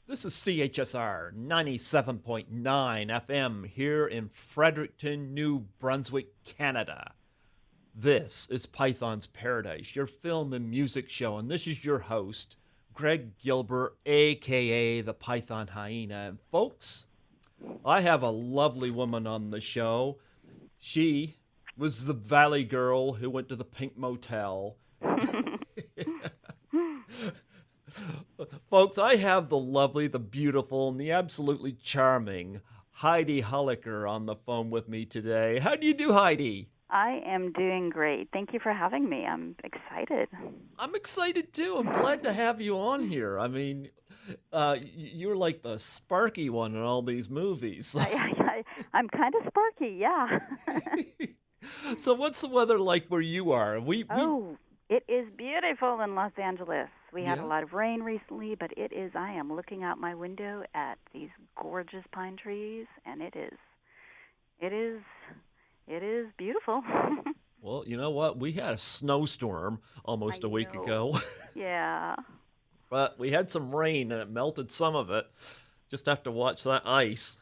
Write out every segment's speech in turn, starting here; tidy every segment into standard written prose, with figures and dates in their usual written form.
This is CHSR 97.9 FM here in Fredericton, New Brunswick, Canada. This is Python's Paradise, your film and music show, and this is your host, Greg Gilbert, aka the Python Hyena. And folks, I have a lovely woman on the show. She was the Valley girl who went to the Pink Motel. Folks, I have the lovely, the beautiful, and the absolutely charming Heidi Holicker on the phone with me today. How do you do, Heidi? I am doing great. Thank you for having me. I'm excited. I'm excited too. I'm glad to have you on here. I mean, you're like the sparky one in all these movies. I'm kind of sparky, yeah. So what's the weather like where you are? It is beautiful in Los Angeles. We had Yeah? a lot of rain recently, but I am looking out my window at these gorgeous pine trees, and it is beautiful. Well, you know what? We had a snowstorm almost a week ago. Yeah. But we had some rain and it melted some of it. Just have to watch that ice.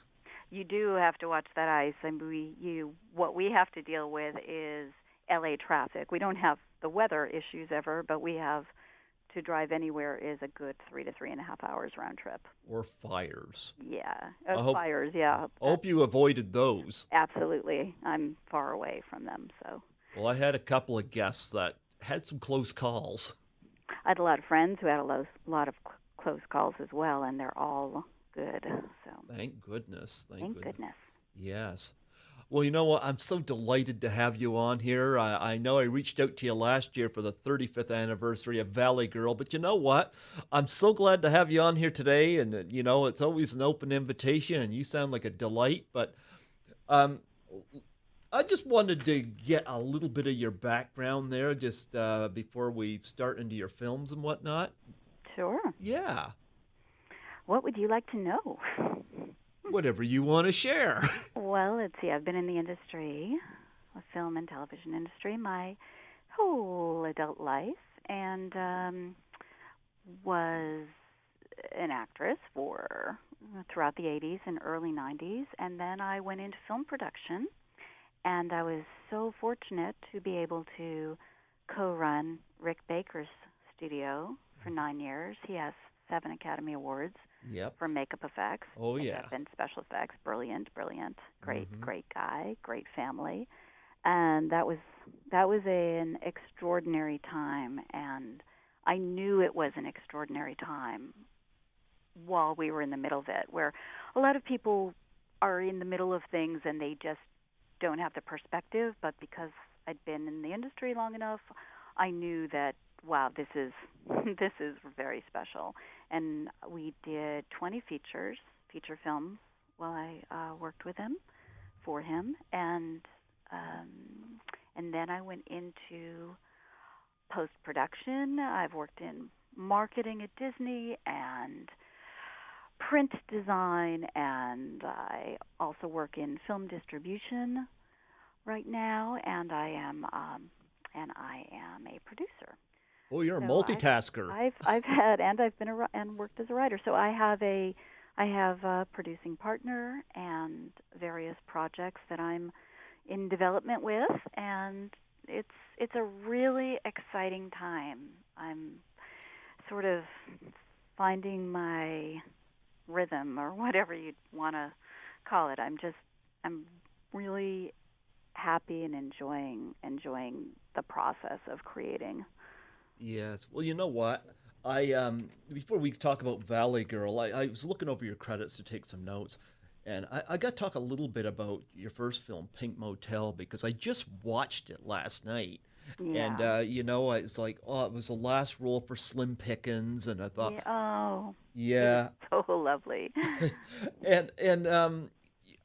You do have to watch that ice, and what we have to deal with is LA traffic. We don't have the weather issues ever, but we have to drive anywhere is a good 3 to 3.5 hours round trip. Or fires. Yeah, Fires, yeah. I hope you avoided those. Absolutely. I'm far away from them, so. Well, I had a couple of guests that had some close calls. I had a lot of friends who had a lot of close calls as well, and they're all good. So. Thank goodness. Thank goodness. Yes. Well, you know what? I'm so delighted to have you on here. I know I reached out to you last year for the 35th anniversary of Valley Girl, but you know what? I'm so glad to have you on here today, and you know, it's always an open invitation, and you sound like a delight, but I just wanted to get a little bit of your background there just before we start into your films and whatnot. Sure. Yeah. What would you like to know? Whatever you want to share. Well, let's see. I've been in the industry, the film and television industry, my whole adult life, and was an actress throughout the 80s and early 90s, and then I went into film production, and I was so fortunate to be able to co-run Rick Baker's studio for 9 years. He has 7 Academy Awards. Yep. For makeup effects. Oh, yeah. And special effects. Brilliant. Great guy, great family. And that was an extraordinary time, and I knew it was an extraordinary time while we were in the middle of it, where a lot of people are in the middle of things and they just don't have the perspective, but because I'd been in the industry long enough, I knew that, wow, this is very special. And we did 20 feature films while I worked with him, for him, and then I went into post-production. I've worked in marketing at Disney and print design, and I also work in film distribution right now, and I am a producer. Oh, you're a multitasker. I've been and worked as a writer. So I have a producing partner and various projects that I'm in development with, and it's a really exciting time. I'm sort of finding my rhythm, or whatever you'd want to call it. I'm really happy and enjoying the process of creating. Yes. Well, you know what? Before we talk about Valley Girl, I was looking over your credits to take some notes, and I got to talk a little bit about your first film, Pink Motel, because I just watched it last night. Yeah. And, you know, it's like, oh, it was the last role for Slim Pickens, and I thought, yeah. So lovely. and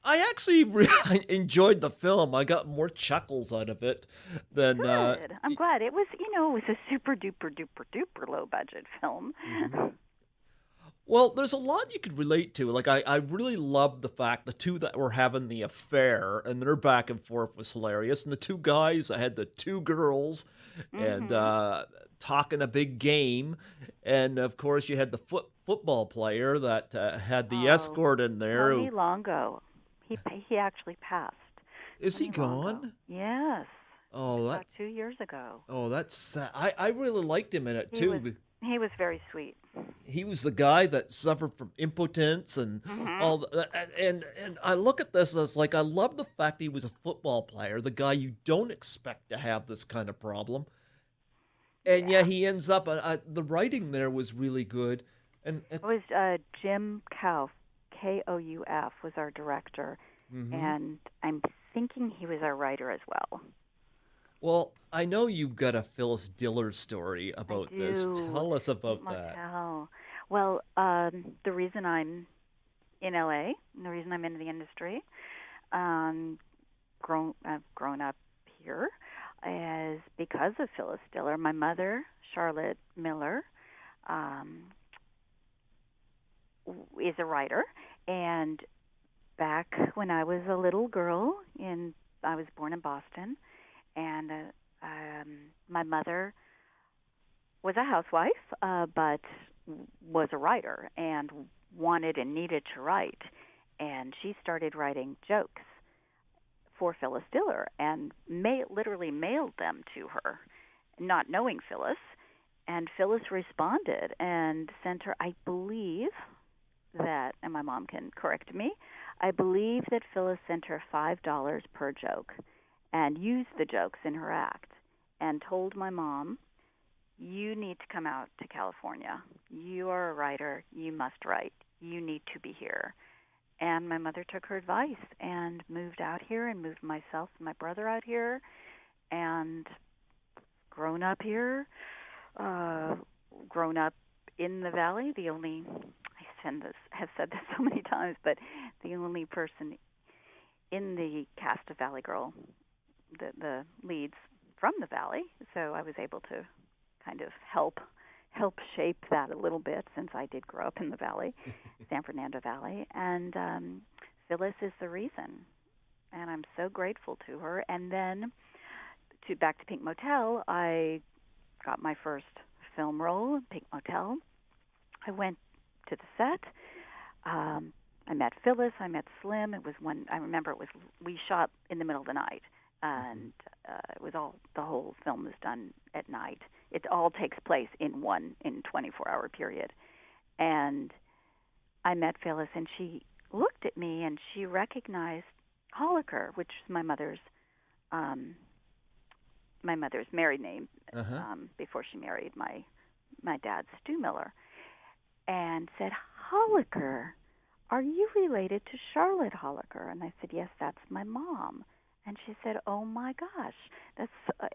I actually really enjoyed the film. I got more chuckles out of it than. Good. I'm glad. It was a super duper duper duper low budget film. Mm-hmm. Well, there's a lot you could relate to. Like, I really loved the fact the two that were having the affair and their back and forth was hilarious. And the two guys, I had the two girls, and talking a big game. And, of course, you had the football player that had the Oh, escort in there. Tony Longo. He actually passed. Is he Tony Longo. gone? Yes, Oh, about that's 2 years ago. that's sad. I really liked him in it He was too. he was very sweet. He was the guy that suffered from impotence and Mhm. all and I look at this as like I love the fact he was a football player, the guy you don't expect to have this kind of problem, and Yeah. yet he ends up. The writing there was really good, and It was Jim Kauf, Kouf, was our director, hmm and I'm thinking he was our writer as well. well, I know you got a Phyllis Diller story I about this. do. Tell us Pink about that. Motel. Well, the reason I'm in LA, and the reason I'm in the industry, um, I've grown up here, is because of Phyllis Diller. My mother, Charlotte Miller, um, is a writer, and back when I was a little girl, I was born in Boston, and my mother was a housewife, but was a writer and wanted and needed to write, and she started writing jokes for Phyllis Diller and literally mailed them to her, not knowing Phyllis. And Phyllis responded and sent her, I believe that, and my mom can correct me, I believe that Phyllis sent her $5 per joke and used the jokes in her act and told my mom, you need to come out to California. You are a writer. You must write. You need to be here. And my mother took her advice and moved out here and moved myself and my brother out here and grown up here, uh, grown up in the valley. Have said this so many times, but the only person in the cast of Valley Girl, the leads from the valley. So I was able to kind of help shape that a little bit since I did grow up in the valley, San Fernando Valley, and Phyllis is the reason, and I'm so grateful to her. And then back to Pink Motel, I got my first film role in Pink Motel. I went to the set. I met Phyllis. I met Slim. It was one. I remember we shot in the middle of the night, and it was the whole film was done at night. It all takes place in 24-hour period. And I met Phyllis, and she looked at me, and she recognized Holicker, which is my mother's married name, Uh-huh. before she married my dad, Stu Miller, and said, Holicker, are you related to Charlotte Holicker? And I said, yes, that's my mom. And she said, oh my gosh,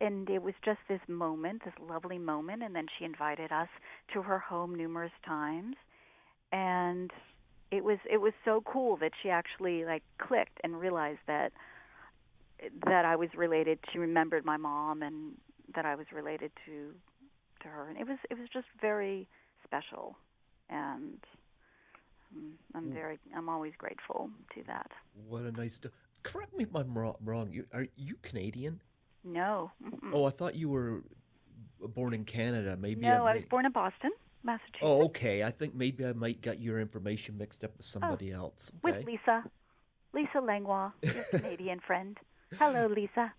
and it was just this moment, this lovely moment. And then she invited us to her home numerous times, and it was so cool that she actually like clicked and realized that I was related. She remembered my mom and that I was related to her, and it was just very special, and I'm always grateful to that. What a nice. Correct me if I'm wrong. Are you Canadian? No. Mm-mm. Oh, I thought you were born in Canada. Maybe I No, I was may. born in Boston, Oh, Massachusetts. okay. I think maybe I might get your information mixed up with Oh, somebody else. with Okay. Lisa Langlois, your Canadian friend. Hello, Lisa.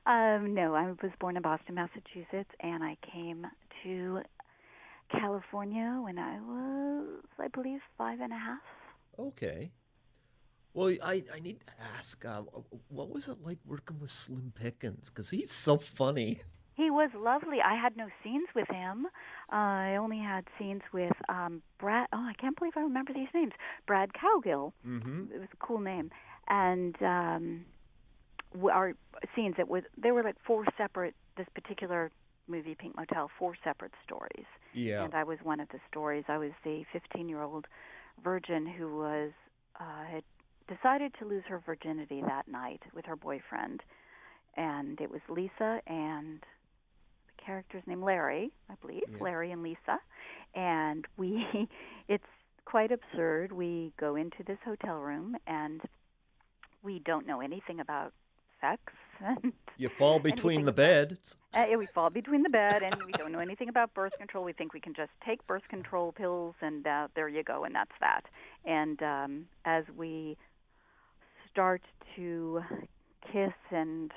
No, I was born in Boston, Massachusetts, and I came to California when I was, I believe, 5.5. Okay. Well, I need to ask, what was it like working with Slim Pickens? Because he's so funny. He was lovely. I had no scenes with him. I only had scenes with Brad. Oh, I can't believe I remember these names. Brad Cowgill. Mm-hmm. It was a cool name. And our scenes, they were like four separate. This particular movie, Pink Motel, four separate stories. Yeah. And I was one of the stories. I was the 15-year-old virgin who had decided to lose her virginity that night with her boyfriend. And it was Lisa and the character's name Larry, I believe, Yeah. Larry and Lisa. And it's quite absurd. We go into this hotel room and we don't know anything about sex, and You fall between anything the about. beds. We fall between the bed, and we don't know anything about birth control. We think we can just take birth control pills, and there you go, and that's that. And as we start to kiss and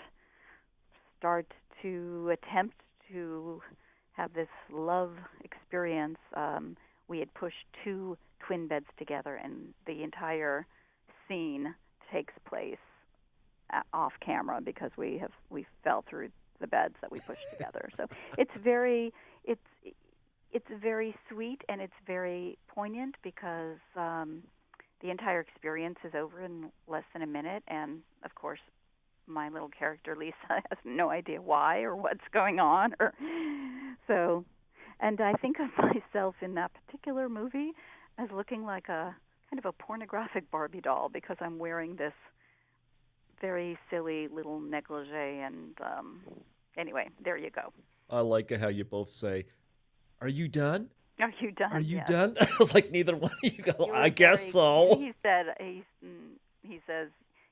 start to attempt to have this love experience, we had pushed two twin beds together, and the entire scene takes place off camera because we fell through the beds that we pushed together. So it's very sweet, and it's very poignant because the entire experience is over in less than a minute, and of course my little character Lisa has no idea why or what's going on, or so. And I think of myself in that particular movie as looking like a kind of a pornographic Barbie doll because I'm wearing this very silly little negligee, and anyway, there you go. I like how you both say, "Are you done? Are you done? Are you Yes. done?" I was like, neither one of you go, You I were guess very, so. he says,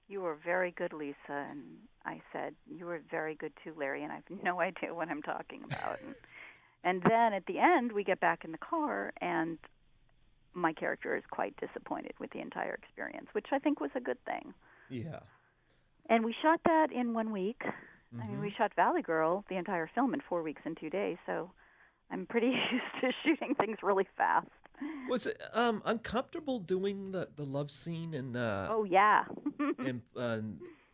"You were very good, Lisa," and I said, "You were very good too, Larry," and I have no idea what I'm talking about. And then at the end, we get back in the car, and my character is quite disappointed with the entire experience, which I think was a good thing. Yeah. And we shot that in 1 week. I mean, Mm-hmm. we shot Valley Girl, the entire film, in 4 weeks and 2 days, so I'm pretty used to shooting things really fast. Was it uncomfortable doing the love scene Oh, yeah. in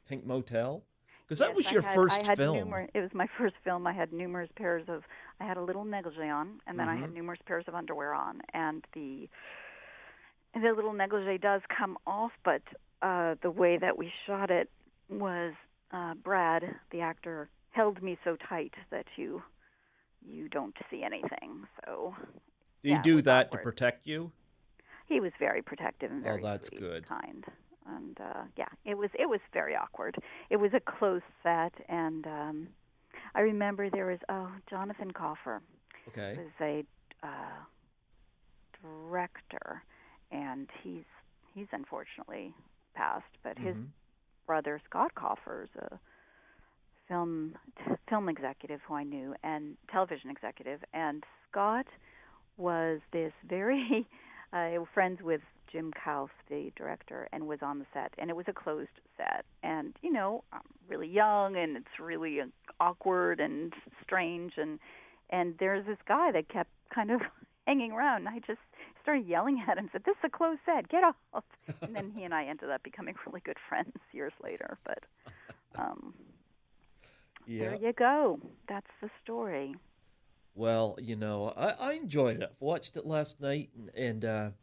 Pink Motel? Because that Yes, was your first I had film. it was my first film. I had numerous pairs of, I had a little negligee on, and then I had Mm-hmm. numerous pairs of underwear on, and the little negligee does come off, but the way that we shot it was Brad, the actor, held me so tight that you don't see anything. So Do you yeah, it do was that to awkward. protect you? He was very protective and Oh, very that's sweet, good. kind, and yeah, it was very awkward. It was a close set, and I remember there was Jonathan Coffer Okay. was a director, and he's unfortunately passed, but his Mm-hmm. brother Scott Coffer's a film executive who I knew, and television executive, and Scott was this very friends with Jim Kauf, the director, and was on the set, and it was a closed set, and I'm really young, and it's really awkward and strange, and there's this guy that kept kind of hanging around, and I just started yelling at him, said, "This is a closed set, get off!" And then he and I ended up becoming really good friends years later. But there Yeah. you go. That's the story. Well, I enjoyed it. I watched it last night, and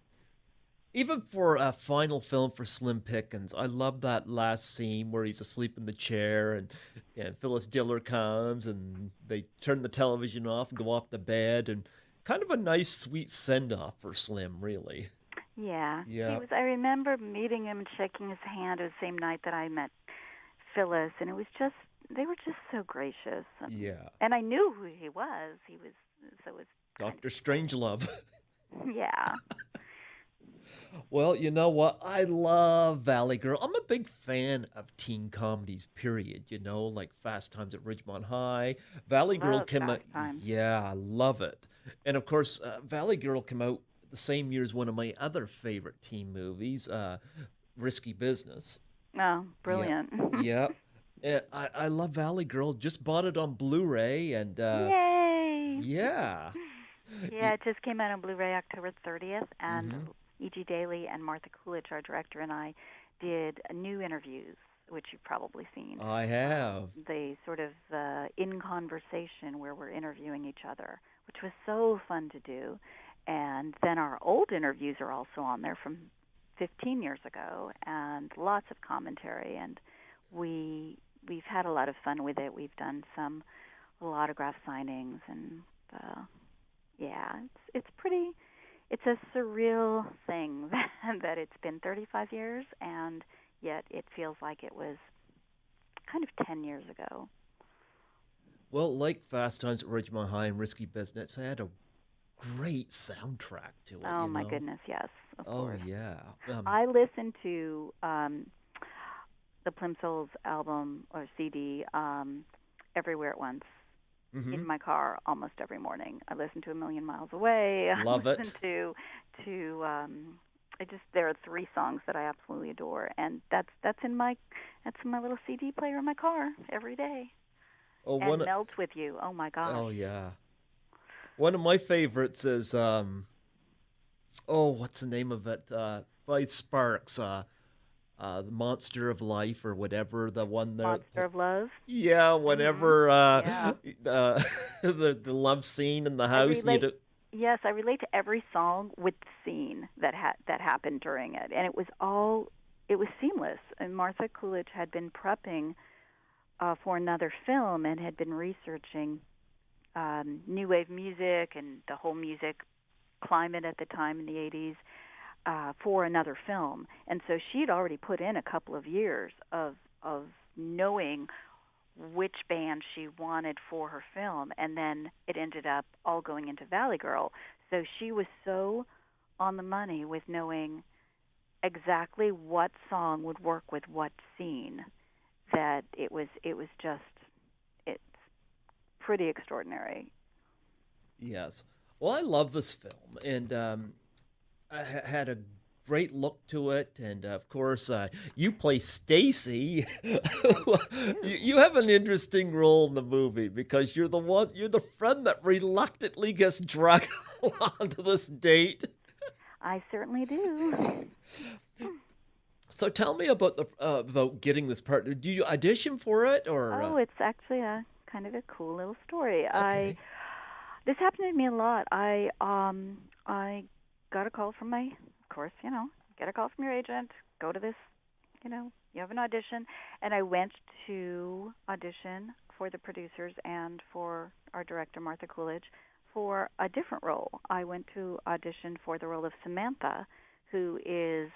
even for a final film for Slim Pickens, I love that last scene where he's asleep in the chair, and Phyllis Diller comes, and they turn the television off and go off the bed, and kind of a nice, sweet send-off for Slim, really. Yeah, he Yeah. was. I remember meeting him and shaking his hand. It was the same night that I met Phyllis, and it was just they were just so gracious, Yeah. and I knew who he was. He was so it was kind Dr. of exciting. Strangelove. Yeah. Well, you know what? I love Valley Girl. I'm a big fan of teen comedies, period. Like Fast Times at Ridgemont High. Valley Girl Love came out. Fast Times. Yeah, I love it. And of course, Valley Girl came out the same year as one of my other favorite teen movies, Risky Business. Oh, Yeah, brilliant. yeah. I love Valley Girl. Just bought it on Blu-ray, and Yay! yeah. Yeah, it just came out on Blu-ray October 30th, and Mm-hmm. E.G. Daily and Martha Coolidge, our director, and I did new interviews, which you've probably seen. I have. They sort of in conversation where we're interviewing each other, which was so fun to do. And then our old interviews are also on there from 15 years ago, and lots of commentary. And we've had a lot of fun with it. We've done some little autograph signings, and yeah, it's pretty. It's a surreal thing that it's been 35 years, and yet it feels like it was kind of 10 years ago. Well, like Fast Times at Ridgemont High and Risky Business, it had a great soundtrack to it, Oh my goodness, yes, of Oh, course. yeah. I listen to the Plimsolls album or CD, Everywhere at Once, Hmm. in my car almost every morning. I listen to A Million Miles Away. I Love listen it. to I just there are three songs that I absolutely adore, and that's in my little CD player in my car every day. Oh, And Melt with You. Oh my gosh. oh yeah. One of my favorites is oh, what's the name of it? By Sparks. The Monster of Life or whatever. The one there. Monster of Love. Yeah, Mhm. whenever Yeah. the love scene in the I house, and you relate do. Yes, I relate to every song with the scene that happened during it. And it was seamless. And Martha Coolidge had been prepping for another film and had been researching new wave music and the whole music climate at the time in the 80s for another film. And so she'd already put in a couple of years of knowing which band she wanted for her film, and then it ended up all going into Valley Girl. So she was so on the money with knowing exactly what song would work with what scene that it was just it's pretty extraordinary. Yes. Well, I love this film, and had a great look to it, and of course, you play Stacy. I you, do. you have an interesting role in the movie because you're the friend that reluctantly gets dragged along to this date. I certainly do. So tell me about getting this part. Do you audition for it or? Oh, it's actually a kind of a cool little story. I Okay. This happened to me a lot. I got a call from my, of course, get a call from your agent, go to this, you have an audition, and I went to audition for the producers and for our director Martha Coolidge for a different role. I went to audition for the role of Samantha, who is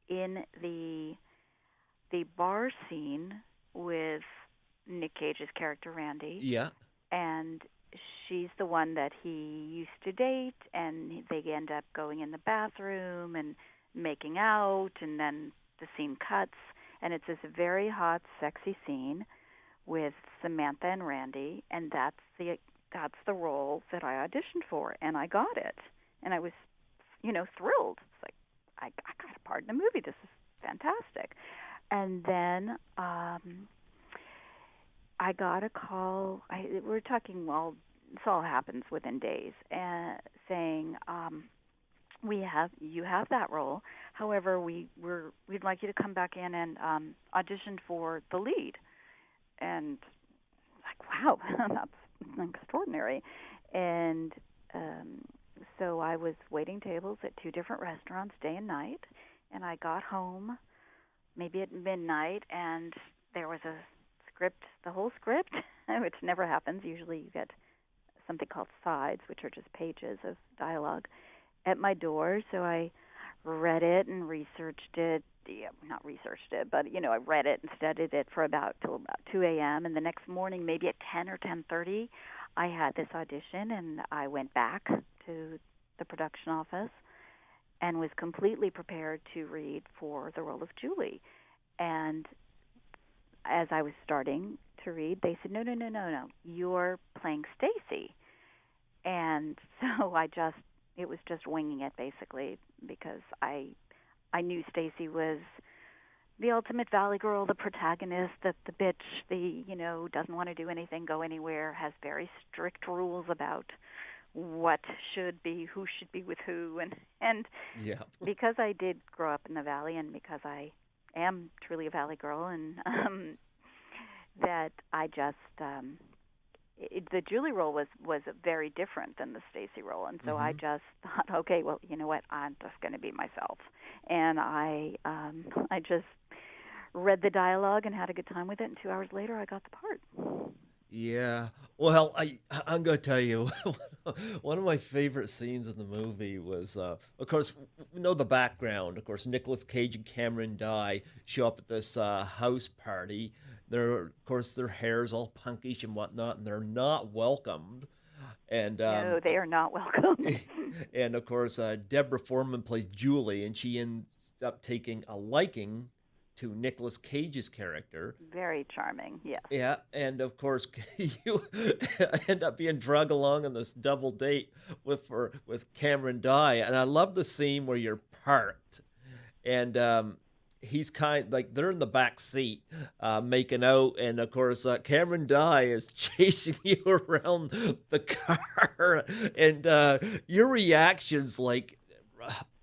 in the bar scene with Nick Cage's character Randy, Yeah. and she's the one that he used to date, and they end up going in the bathroom and making out, and then the scene cuts, and it's this very hot, sexy scene with Samantha and Randy, and that's the role that I auditioned for, and I got it, and I was, thrilled. It's like I got a part in the movie. This is fantastic, and then I got a call. We're talking. Well, this all happens within days, and saying, you have that role. However, we'd like you to come back in and audition for the lead. And like, wow, that's extraordinary. And so I was waiting tables at two different restaurants day and night, and I got home maybe at midnight, and there was a script, the whole script, which never happens. Usually you get something called sides, which are just pages of dialogue, at my door. So I read it and researched it. Yeah, not researched it, but I read it and studied it for till about 2 a.m. And the next morning, maybe at 10 or 10:30, I had this audition, and I went back to the production office and was completely prepared to read for the role of Julie. And as I was starting to read, they said, "No, no, no, no, no. You're playing Stacy." And so it was just winging it basically, because I knew Stacy was the ultimate Valley Girl, the protagonist, the bitch, doesn't want to do anything, go anywhere, has very strict rules about what should be, who should be with who, and Yeah. because I did grow up in the Valley, and because I am truly a Valley Girl, and that I just the Julie role was very different than the Stacy role, and so I Hmm. just thought, okay, well, you know what, I'm just going to be myself, and I just read the dialogue and had a good time with it, and 2 hours later, I got the part. Yeah. Well, I'm gonna tell you, one of my favorite scenes in the movie was, of course, we know the background. Of course, Nicolas Cage and Cameron Dye show up at this house party. Of course, their hair's all punkish and whatnot, and they're not welcomed. And No, they are not welcome. and of course, Deborah Foreman plays Julie, and she ends up taking a liking to Nicolas Cage's character. Very charming, yes. Yeah, and of course you end up being drug along on this double date with Cameron Dye, and I love the scene where you're parked, and he's kind like they're in the back seat making out, and of course Cameron Dye is chasing you around the car, and your reactions like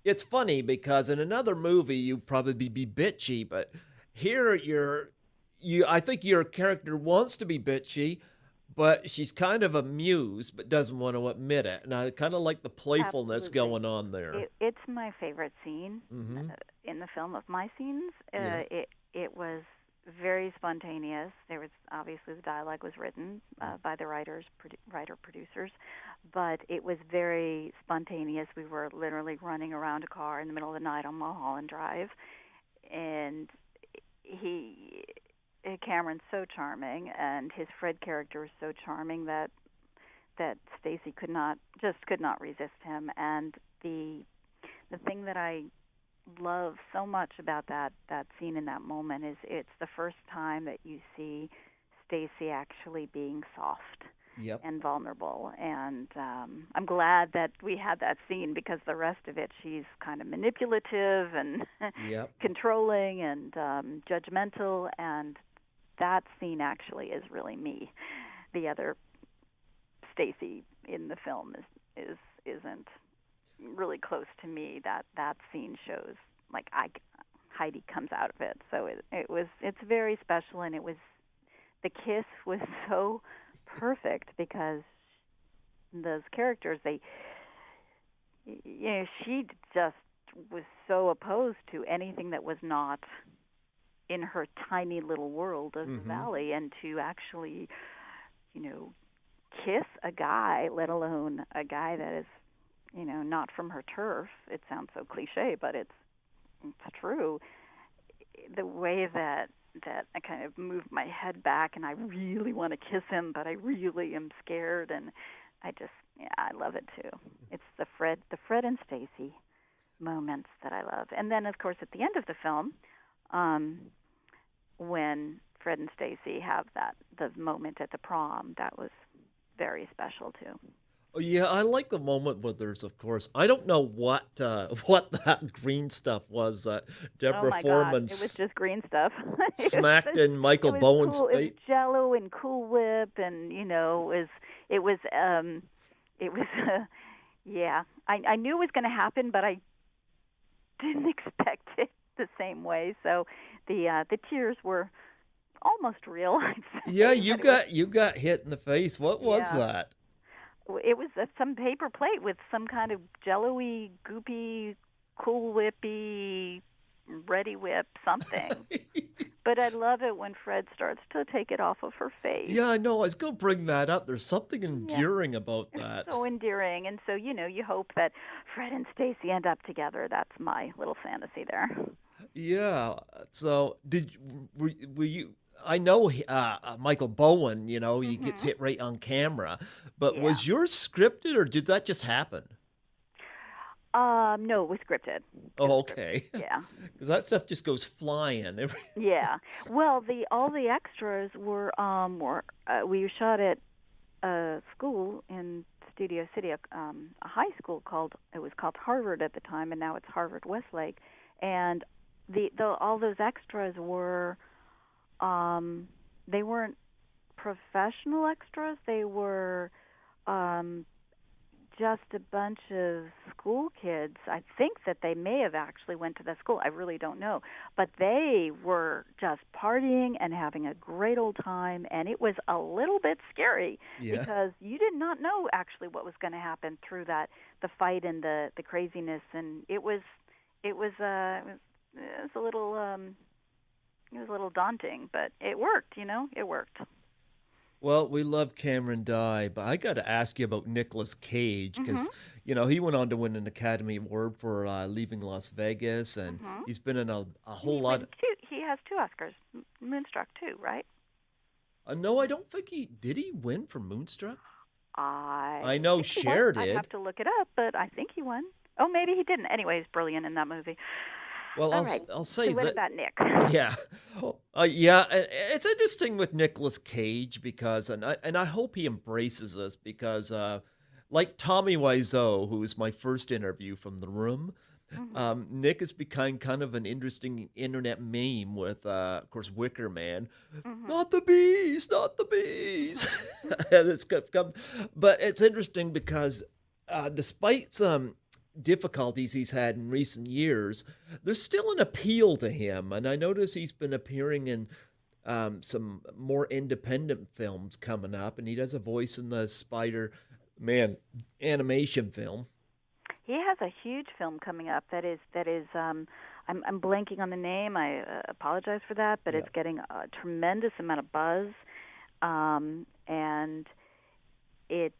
it's funny because in another movie you'd probably be bitchy, but here I think your character wants to be bitchy, but she's kind of amused but doesn't want to admit it. And I kind of like the playfulness Absolutely. going on there. It's my favorite scene Mm-hmm. in the film of my scenes. Yeah. It was very spontaneous. There was obviously the dialogue was written by the writer producers, but it was very spontaneous. We were literally running around a car in the middle of the night on Mulholland Drive, and Cameron's so charming, and his Fred character is so charming that Stacy could not resist him. And the thing that I love so much about that scene in that moment is it's the first time that you see Stacy actually being soft. Yep. And vulnerable, and I'm glad that we had that scene because the rest of it, she's kind of manipulative and Yep. controlling and judgmental, and that scene actually is really me. The other Stacy in the film isn't really close to me. That scene shows like Heidi comes out of it, so it's very special, and the kiss was so perfect because those characters she just was so opposed to anything that was not in her tiny little world of the valley, and to actually kiss a guy, let alone a guy that is not from her turf. It sounds so cliche, but it's true. The way that I kind of move my head back, and I really want to kiss him, but I really am scared, and I love it too. It's the Fred and Stacy moments that I love. And then, of course, at the end of the film, when Fred and Stacy have the moment at the prom, that was very special too. Oh, yeah, I like the moment where there's, of course, I don't know what that green stuff was that Oh Deborah my Foreman God, it was just green stuff. smacked in Michael Bowen's cool. It was face. Jello and Cool Whip, and it was yeah. I knew it was going to happen, but I didn't expect it the same way. So the tears were almost real. I'd say. Yeah, you got hit in the face. What was that? It was some paper plate with some kind of jello-y, goopy, Cool Whippy, Ready Whip, something. But I love it when Fred starts to take it off of her face. Yeah, I know. I was going to bring that up. There's something endearing about that. It's so endearing. And so, you hope that Fred and Stacy end up together. That's my little fantasy there. Yeah. So were you... I know Michael Bowen, he gets hit right on camera, but was yours scripted or did that just happen? No, it was scripted. Oh, okay. Yeah. Because that stuff just goes flying. Yeah. Well, all the extras were we shot at a school in Studio City, a high school called Harvard at the time, and now it's Harvard Westlake, and all those extras were. They weren't professional extras. They were just a bunch of school kids. I think that they may have actually went to the school. I really don't know. But they were just partying and having a great old time, and it was a little bit scary because you did not know actually what was going to happen through the fight and the craziness, and it was a little daunting, but it worked, it worked. Well, we love Cameron Dye, but I got to ask you about Nicolas Cage because, he went on to win an Academy Award for Leaving Las Vegas, and he's been in a whole lot. He has 2 Oscars, Moonstruck too, right? No, I don't think did he win for Moonstruck? I know Cher did. I'd have to look it up, but I think he won. Oh, maybe he didn't. Anyway, he's brilliant in that movie. Well, All right. I'll So say what that. about Nick? Yeah, yeah. It's interesting with Nicolas Cage because, and I hope he embraces this because, like Tommy Wiseau, who was my first interview from The Room, Mhm. Nick has become kind of an interesting internet meme with, of course, Wicker Man. Mhm. Not the bees, not the bees. And it's but it's interesting because, despite some difficulties he's had in recent years, there's still an appeal to him. And I notice he's been appearing in some more independent films coming up, and he does a voice in the Spider Man animation film. He has a huge film coming up that is I'm blanking on the name. I apologize for that, but Yeah. it's getting a tremendous amount of buzz. And it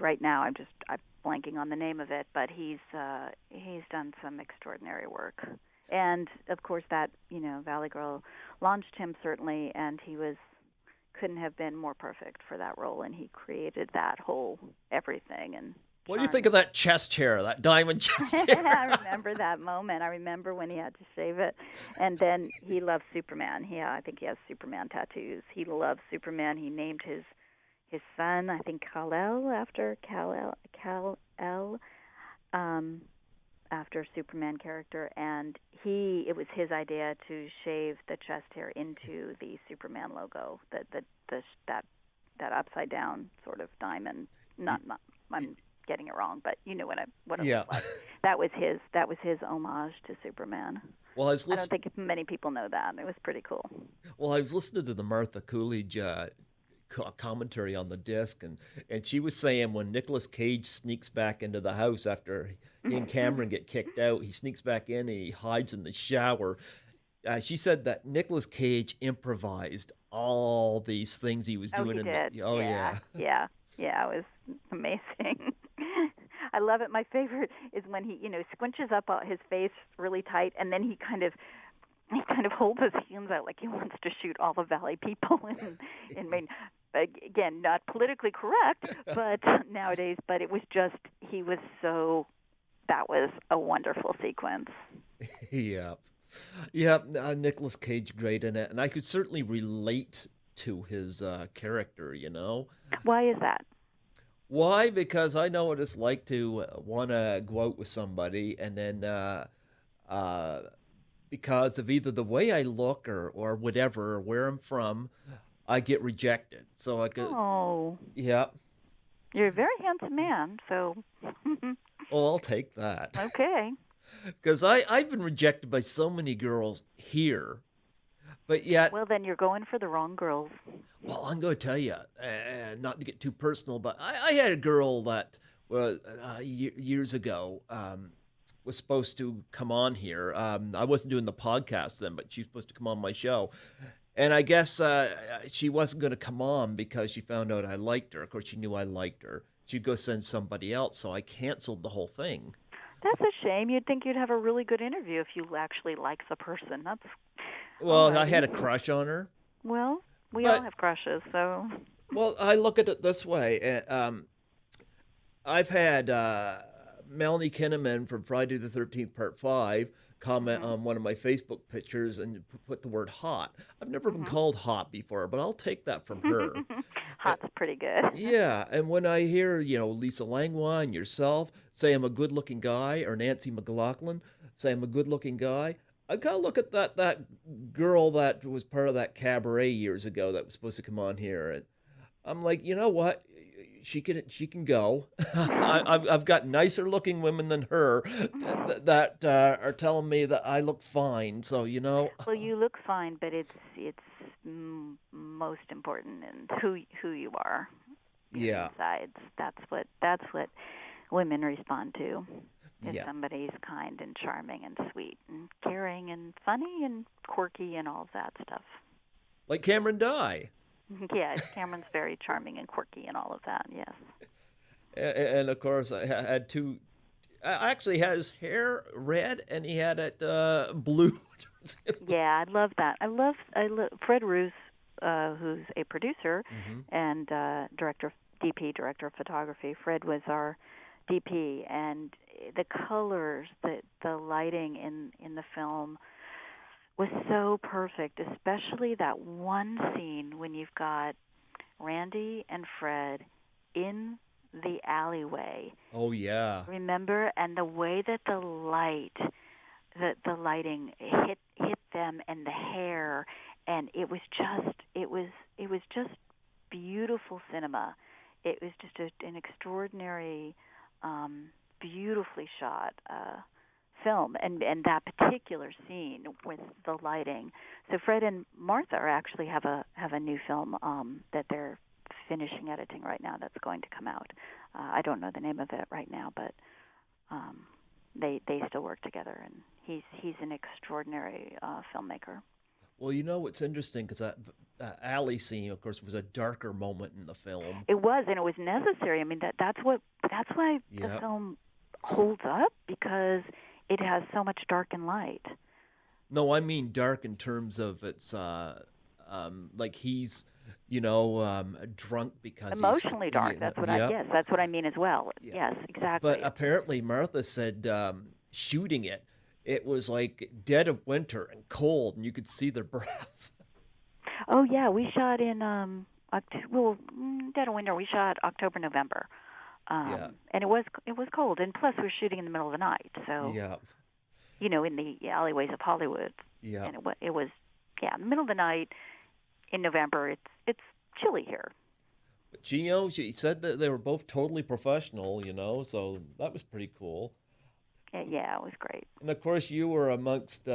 right now I'm blanking on the name of it, but he's done some extraordinary work. And of course that, Valley Girl launched him certainly, and he was couldn't have been more perfect for that role, and he created that whole everything and What do you think charmed. of that chest hair, that diamond chest I hair? remember that moment. I remember when he had to shave it. And then he loves Superman. I think he has Superman tattoos. He loves Superman. He named his son, I think, Kal-El after Kal-El, um, after Superman character. And it was his idea to shave the chest hair into the Superman logo, that upside down sort of diamond. Not I'm getting it wrong, but you know what it Yeah. looked like. That was his homage to Superman. Well, I was I don't listening. think many people know that. It was pretty cool. Well, I was listening to the Martha Coolidge commentary on the disc, and she was saying when Nicolas Cage sneaks back into the house after he and Cameron get kicked out, he sneaks back in and he hides in the shower. She said that Nicolas Cage improvised all these things he was Oh, doing he in the. did. Oh Yeah, yeah. yeah, yeah. It was amazing. I love it. My favorite is when he, squinches up his face really tight, and then he kind of holds his hands out like he wants to shoot all the Valley people in Maine. Again, not politically correct, but nowadays. But it was just he was so. That was a wonderful sequence. Yeah. Yeah, Nicolas Cage great in it, and I could certainly relate to his character. Why is that? Why? Because I know what it's like to want to go out with somebody, and then uh, because of either the way I look or whatever, or where I'm from, I get rejected. So I could, Oh, yeah. you're a very handsome man. So, Oh, I'll take that. okay. Because I've been rejected by so many girls here, but yet, Well, then you're going for the wrong girls. well, I'm going to tell you, not to get too personal, but I had a girl that was years ago was supposed to come on here. I wasn't doing the podcast then, but she was supposed to come on my show. And I guess she wasn't going to come on because she found out I liked her. Of course, she knew I liked her. She'd go send somebody else, so I canceled the whole thing. That's a shame. You'd think you'd have a really good interview if you actually like the person. That's Well, I alrighty. had a crush on her, Well, we all but have crushes, so. well, I look at it this way. I've had Melanie Kinnaman from Friday the 13th, Part 5, comment Mhm. on one of my Facebook pictures and put the word hot. I've never been Mhm. called hot before, but I'll take that from her. Uh, Hot's pretty good. Yeah, and when I hear, Lisa Langlois and yourself say I'm a good-looking guy, or Nancy McLaughlin say I'm a good-looking guy, I gotta look at that girl that was part of that cabaret years ago that was supposed to come on here, and I'm like, you know what? She can go. I've got nicer looking women than her that are telling me that I look fine. So Well, you look fine, but it's most important in who you are, your yeah, insides. That's what women respond to. If yeah. somebody's kind and charming and sweet and caring and funny and quirky and all of that stuff. Like Cameron Dye. Yeah, Cameron's very charming and quirky and all of that. Yes. And of course, I had two. I actually had his hair red, and he had it blue. Yeah, I love that. I love Fred Roos, who's a producer Hmm. and director of photography. Fred was our DP, and the colors, the lighting in the film was so perfect, especially that one scene when you've got Randy and Fred in the alleyway. Oh yeah. Remember? And the way that the lighting hit them and the hair, and it was just beautiful cinema. It was just an extraordinary, beautifully shot film, and that particular scene with the lighting. So Fred and Martha actually have a new film that they're finishing editing right now. That's going to come out. I don't know the name of it right now, but they still work together, and he's an extraordinary filmmaker. Well, you know what's interesting because that alley scene, of course, was a darker moment in the film. It was, and it was necessary. I mean, that's why the Yep. film holds up, because it has so much dark and light. No, I mean dark in terms of it's like he's, drunk because Emotionally dark. he's, That's what yep, yes, that's what I mean as well. yeah. Yes, But exactly. apparently Martha said shooting it was like dead of winter and cold, and you could see their breath. Oh yeah, we shot in dead of winter. We shot October, November, Yeah, and it was cold. And plus, we're shooting in the middle of the night, so yeah, in the alleyways of Hollywood, yeah. and it was in the middle of the night in November. It's chilly here. But Gio, she said that they were both totally professional, so that was pretty cool. Yeah, it was great. And of course, you were amongst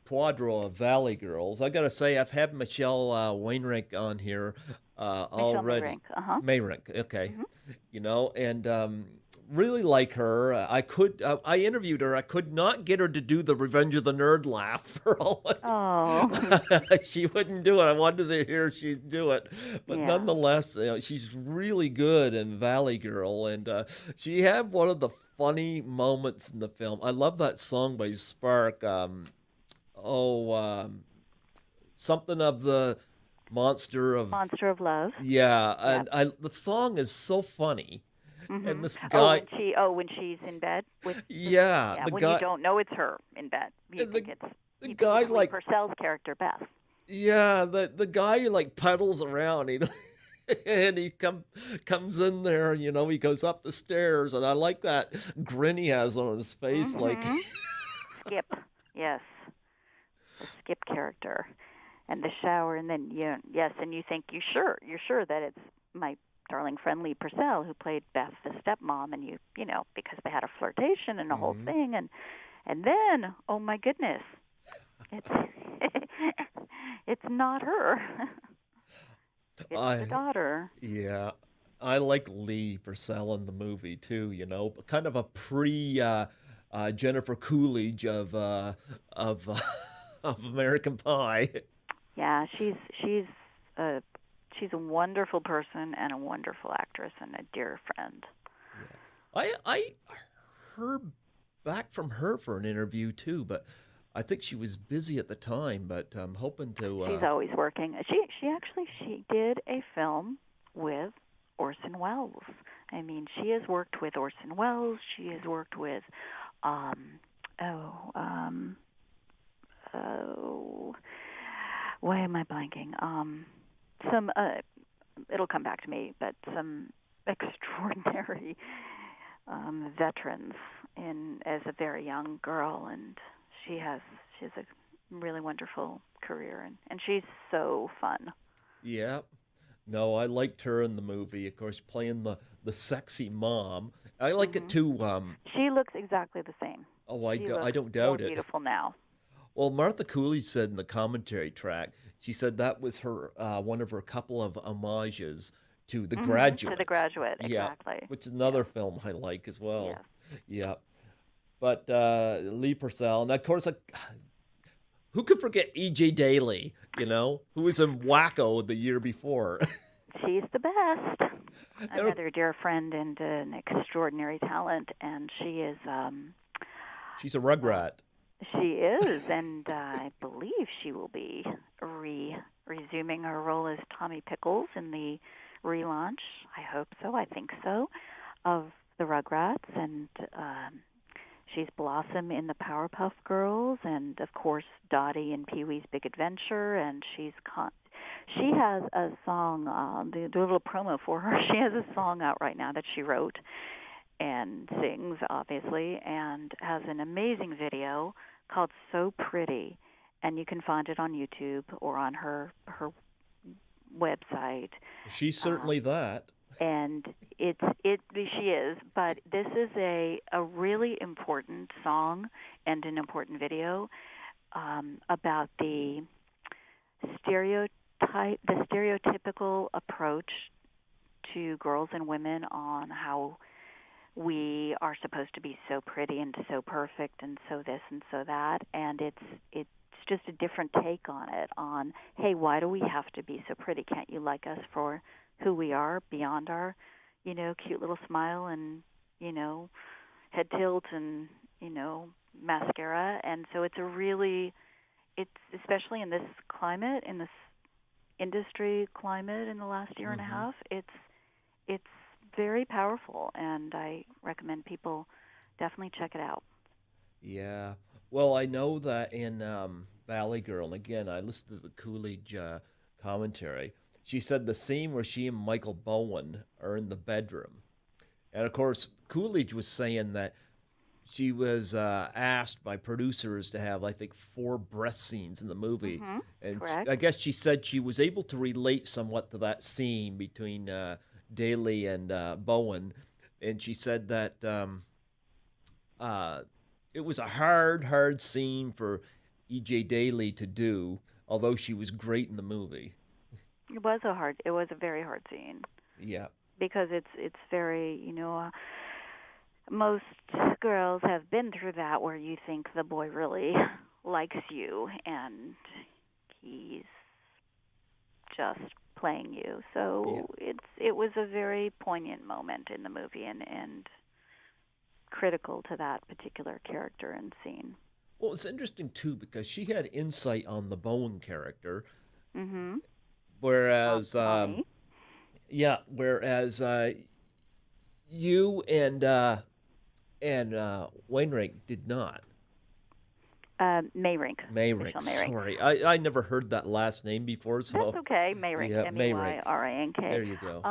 quadro of Valley Girls. I gotta say, I've had Michelle Wainwright on here Michelle already. Mayrink. Uh-huh. Mayrink, okay. Mhm. And really like her. I interviewed her. I could not get her to do the Revenge of the Nerd laugh for all. Oh. She wouldn't do it. I wanted to hear she do it, but Yeah. nonetheless, she's really good in Valley Girl, and she had one of the funny moments in the film. I love that song by Spark. Oh, something of the monster of Monster of Love. yeah, Yep. and the song is so funny, and Mhm. this Oh, guy, when she's in bed with yeah, yeah, the when you guy, don't know it's her in bed. and the the You think guy it's Lee like Purcell's character Beth. yeah, the guy like pedals around, and he comes in there, he goes up the stairs, and I like that grin he has on his face, like Mhm. Skip. Yes. The Skip character. And the shower, and then yes, and you think you're sure that it's my darling friend Lee Purcell who played Beth the stepmom, and because they had a flirtation and a whole mhm. thing, and then oh my goodness, it's it's not her. It's the I daughter. yeah, I like Lee Purcell in the movie too, but kind of a pre Jennifer Coolidge of of American Pie. Yeah, a she's a wonderful person and a wonderful actress and a dear friend. Yeah. I heard back from her for an interview too, but I think she was busy at the time, but I'm hoping to She's always working. She did a film with Orson Welles. I mean, she has worked with Orson Welles. She has worked with um oh um oh why am I blanking? Some it'll come back to me, but some extraordinary veterans in as a very young girl, and she has a really wonderful career, and she's so fun. yeah. No, I liked her in the movie, of course, playing the sexy mom. I like it Hmm. too. She looks exactly the same. Oh, She I looks don't more doubt it. beautiful now. Well, Martha Coolidge said in the commentary track, she said that was her one of her couple of homages to The Hmm. To The Graduate. Graduate, Yeah, exactly. which is Yes, another film I like as well. yes. Yeah, but Lee Purcell, and of course, who could forget E.J. Daly? Who was in Wacko the year before. She's the best. And Another dear friend and an extraordinary talent, and she's a uh, Rugrat. she is, and I believe she will be resuming her role as Tommy Pickles in the relaunch. I hope so. I think so. Of the Rugrats, and she's Blossom in the Powerpuff Girls, and of course Dottie in Pee-wee's Big Adventure, and she has a song, do a little promo for her. She has a song out right now that she wrote and sings, obviously, and has an amazing video called So Pretty, and you can find it on YouTube or on her website. She's certainly that. And she is, but this is a really important song and an important video about the stereotypical approach to girls and women on how we are supposed to be so pretty and so perfect and so this and so that, and it's just a different take on it, on, hey, why do we have to be so pretty? Can't you like us for who we are beyond our, cute little smile and, head tilt and, mascara? And so it's especially in this climate, in this industry climate in the last year and a half, it's very powerful, and I recommend people definitely check it out. Yeah. Well, I know that in Valley Girl, and again, I listened to the Coolidge commentary. She said the scene where she and Michael Bowen are in the bedroom. And of course, Coolidge was saying that she was asked by producers to have, I think, 4 breast scenes in the movie. And Correct. I guess she said she was able to relate somewhat to that scene between Daly and Bowen. And she said that it was a hard scene for E.J. Daly to do, although she was great in the movie. It was a very hard scene. Yeah. Because it's very, most girls have been through that where you think the boy really likes you and he's just playing you. So it was a very poignant moment in the movie and critical to that particular character and scene. Well, it's interesting too because she had insight on the Bowen character, whereas you and Wainwright did not. Mayrink. Mayrink. Sorry, I never heard that last name before. So that's okay. Mayrink. Yeah, Mayrink. There you go.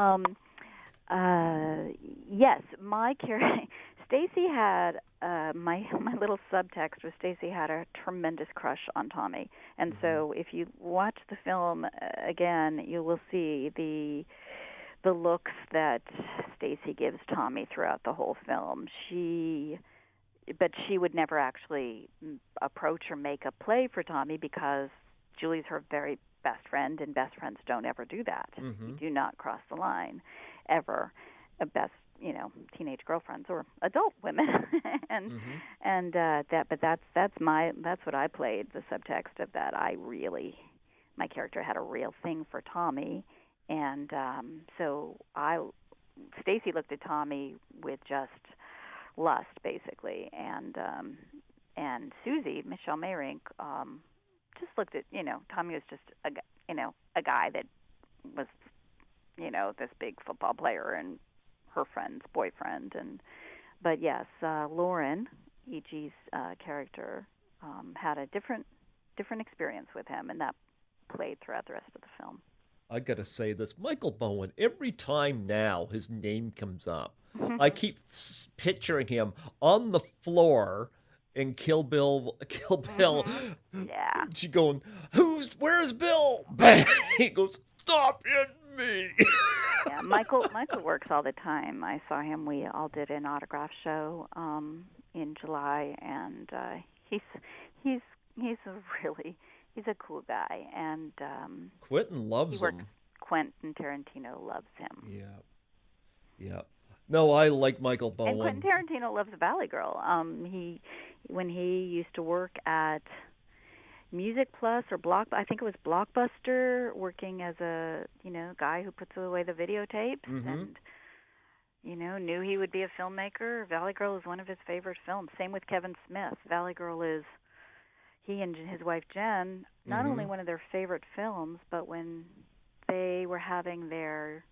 Yes, my character. Stacy had my little subtext was Stacy had a tremendous crush on Tommy, and so if you watch the film again, you will see the looks that Stacy gives Tommy throughout the whole film. But she would never actually approach or make a play for Tommy because Julie's her very best friend, and best friends don't ever do that. You do not cross the line, ever. Best, teenage girlfriends or adult women, and that's what I played, the subtext of that. My character had a real thing for Tommy, and so Stacy looked at Tommy with just lust, basically, and Susie, Michelle Mayrink, just looked at, Tommy was just a guy that was, this big football player and her friend's boyfriend, but yes, Lauren, E.G.'s character, had a different experience with him, and that played throughout the rest of the film. I gotta say this, Michael Bowen, every time now his name comes up, I keep picturing him on the floor in Kill Bill. Yeah. She going, where's Bill? Bang! He goes, stop hitting me. Yeah, Michael works all the time. I saw him. We all did an autograph show in July, and he's a cool guy, and Quentin loves him. Quentin Tarantino loves him. Yeah. No, I like Michael Bowen. And Quentin Tarantino loves Valley Girl. When he used to work at Music Plus or I think it was Blockbuster, working as a guy who puts away the videotapes, and knew he would be a filmmaker. Valley Girl is one of his favorite films. Same with Kevin Smith. Valley Girl is he and his wife Jen not only one of their favorite films, but when they were having their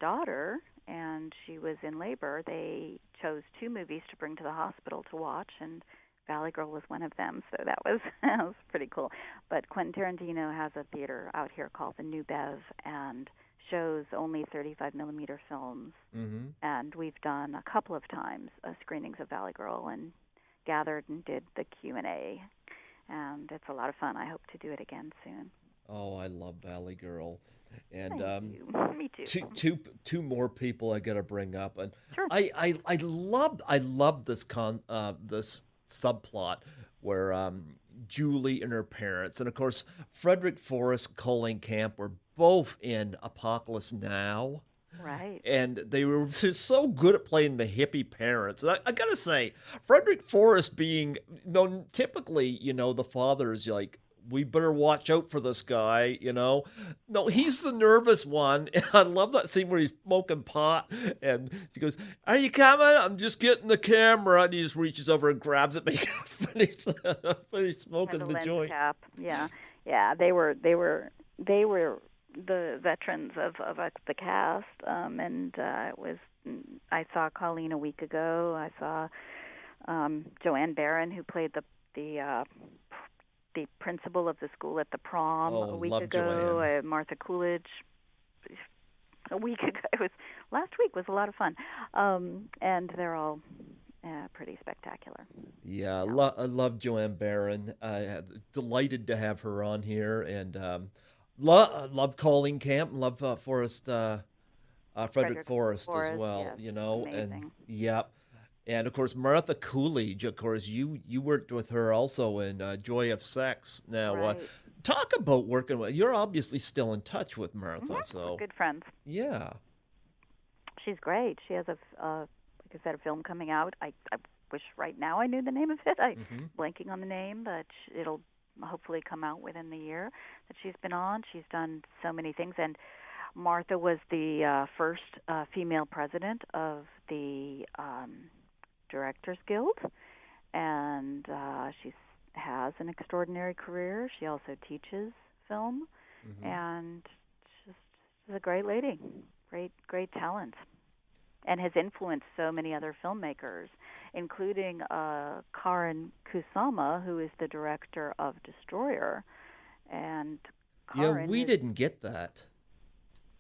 daughter and she was in labor, they chose two movies to bring to the hospital to watch, and Valley Girl was one of them. So that was that was pretty cool. But Quentin Tarantino has a theater out here called the New Bev, and shows only 35 millimeter films. Mm-hmm. And we've done a couple of times screenings of Valley Girl and gathered and did the Q&A, and it's a lot of fun. I hope to do it again soon. Oh, I love Valley Girl, and Thank you. Me too. two more people I gotta bring up, and Sure. I love this subplot where Julie and her parents, and of course Frederick Forrest, Colleen Camp were both in Apocalypse Now. Right. And they were just so good at playing the hippie parents. And I gotta say, Frederick Forrest being, typically, the father's like, we better watch out for this guy, No, he's the nervous one. And I love that scene where he's smoking pot and he goes, "Are you coming? I'm just getting the camera." And he just reaches over and grabs it, but he finish smoking the the lens joint. cap. Yeah. Yeah. They were the veterans of the cast, and it was. I saw Colleen a week ago. I saw Joanne Barron, who played the principal of the school at the prom Oh, a week love ago. Joanne. Martha Coolidge a week ago. It was last week was a lot of fun, and they're all pretty spectacular. Yeah, Yeah. I love Joanne Barron. Delighted to have her on here, and love Colleen Camp, and love Frederick Forrest as Forrest, well. yes, And amazing. yep, and of course Martha Coolidge. Of course, you worked with her also in Joy of Sex. Now, Right. talk about working with. You're obviously still in touch with Martha, We're so good friends. yeah. She's great. She has like I said, a film coming out. I wish right now I knew the name of it. I'm Hmm. blanking on the name, but it'll hopefully come out within the year that she's been on. She's done so many things, and Martha was the first female president of the Directors Guild, and she has an extraordinary career. She also teaches film, Hmm. and she's a great lady, great talent, and has influenced so many other filmmakers, including Karin Kusama, who is the director of Destroyer. And Yeah, Karin we is, didn't get that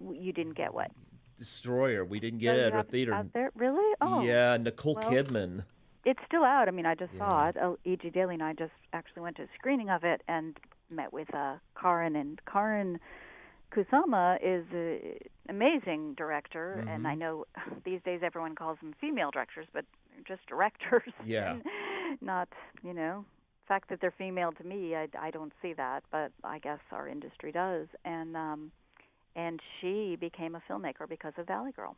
you didn't get what? Destroyer. We didn't Oh, get it you at our have it theater. out there? Really? Oh, Yeah, Nicole well, Kidman. it's still out. I mean, I just Yeah. saw it. E.G. Daily and I just actually went to a screening of it and met with Karin. And Karin Kusama is an amazing director, and I Hmm. know these days everyone calls them female directors, but they're just directors, Yeah. and not, the fact that they're female to me, I don't see that, but I guess our industry does. And she became a filmmaker because of Valley Girl,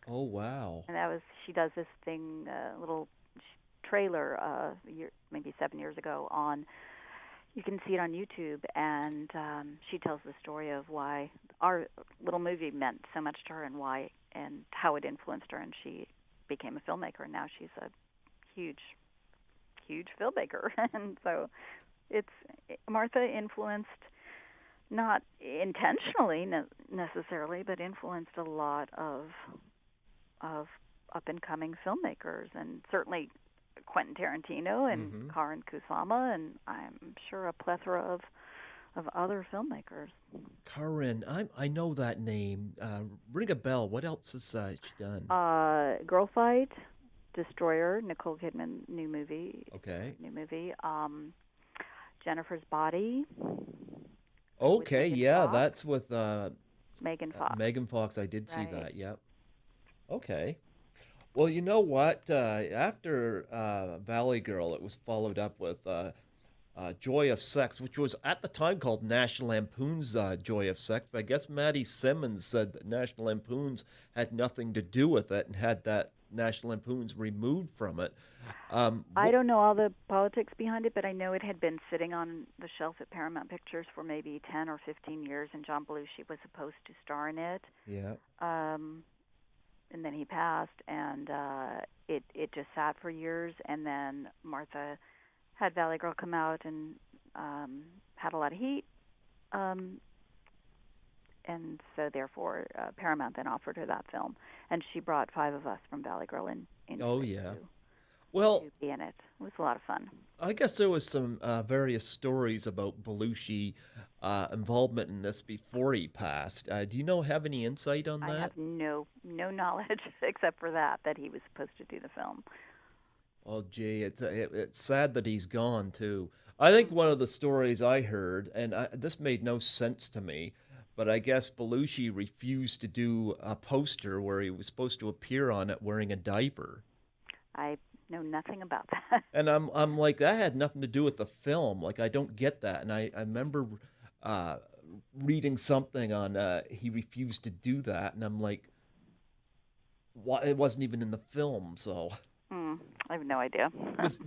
Oh, wow. and that was she does this thing, little trailer, maybe 7 years ago on. You can see it on YouTube, and she tells the story of why our little movie meant so much to her, and why and how it influenced her, and she became a filmmaker, and now she's a huge, huge filmmaker. And so it's Martha influenced, not intentionally necessarily, but influenced a lot of up and coming filmmakers, and certainly Quentin Tarantino and Hmm. Karin Kusama, and I'm sure a plethora of other filmmakers. Karin, I know that name. Ring a bell. What else has she done? Girl Fight, Destroyer, Nicole Kidman, Okay. new movie. Jennifer's Body with Okay, Megan yeah, Fox. that's with Megan Fox, Megan Fox. I did see right? that. Yep. Okay. Well, you know what? After Valley Girl, it was followed up with Joy of Sex, which was at the time called National Lampoon's Joy of Sex. But I guess Maddie Simmons said that National Lampoon's had nothing to do with it and had that National Lampoon's removed from it. I What? don't know all the politics behind it, but I know it had been sitting on the shelf at Paramount Pictures for maybe 10 or 15 years, and John Belushi was supposed to star in it. Yeah. Um, and then he passed, and it just sat for years, and then Martha had Valley Girl come out and had a lot of heat. Um, and so therefore Paramount then offered her that film, and she brought 5 of us from Valley Girl into Oh it yeah. Well, to be in it. It was a lot of fun. I guess there was some various stories about Belushi involvement in this before he passed. Do you have any insight on I that? have no knowledge except for that he was supposed to do the film. Oh, gee, it's sad that he's gone too. I think one Mhm. of the stories I heard, and this made no sense to me, but I guess Belushi refused to do a poster where he was supposed to appear on it wearing a diaper. I know nothing about that. And I'm like, that had nothing to do with the film. Like, I don't get that. And I remember uh, reading something on he refused to do that, and I'm like, why? It wasn't even in the film. So, I have no idea.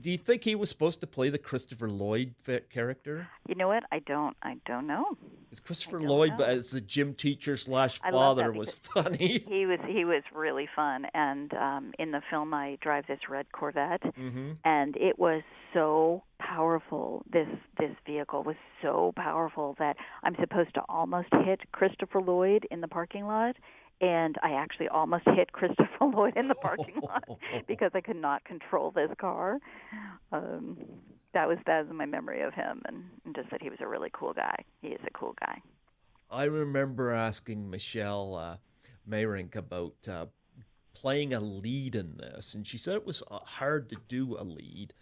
do you think he was supposed to play the Christopher Lloyd character? You know what? I don't know. Because I Christopher don't Lloyd, know. as the gym teacher slash I love that father, was because funny. he was really fun, and in the film I drive this red Corvette, Mm-hmm. and it was so powerful. This vehicle was so powerful that I'm supposed to almost hit Christopher Lloyd in the parking lot, and I actually almost hit Christopher Lloyd in the parking lot because I could not control this car. Um, that was my memory of him, and just that he was a really cool guy. He is a cool guy. I remember asking Michelle Mayrink about playing a lead in this, and she said it was hard to do a lead,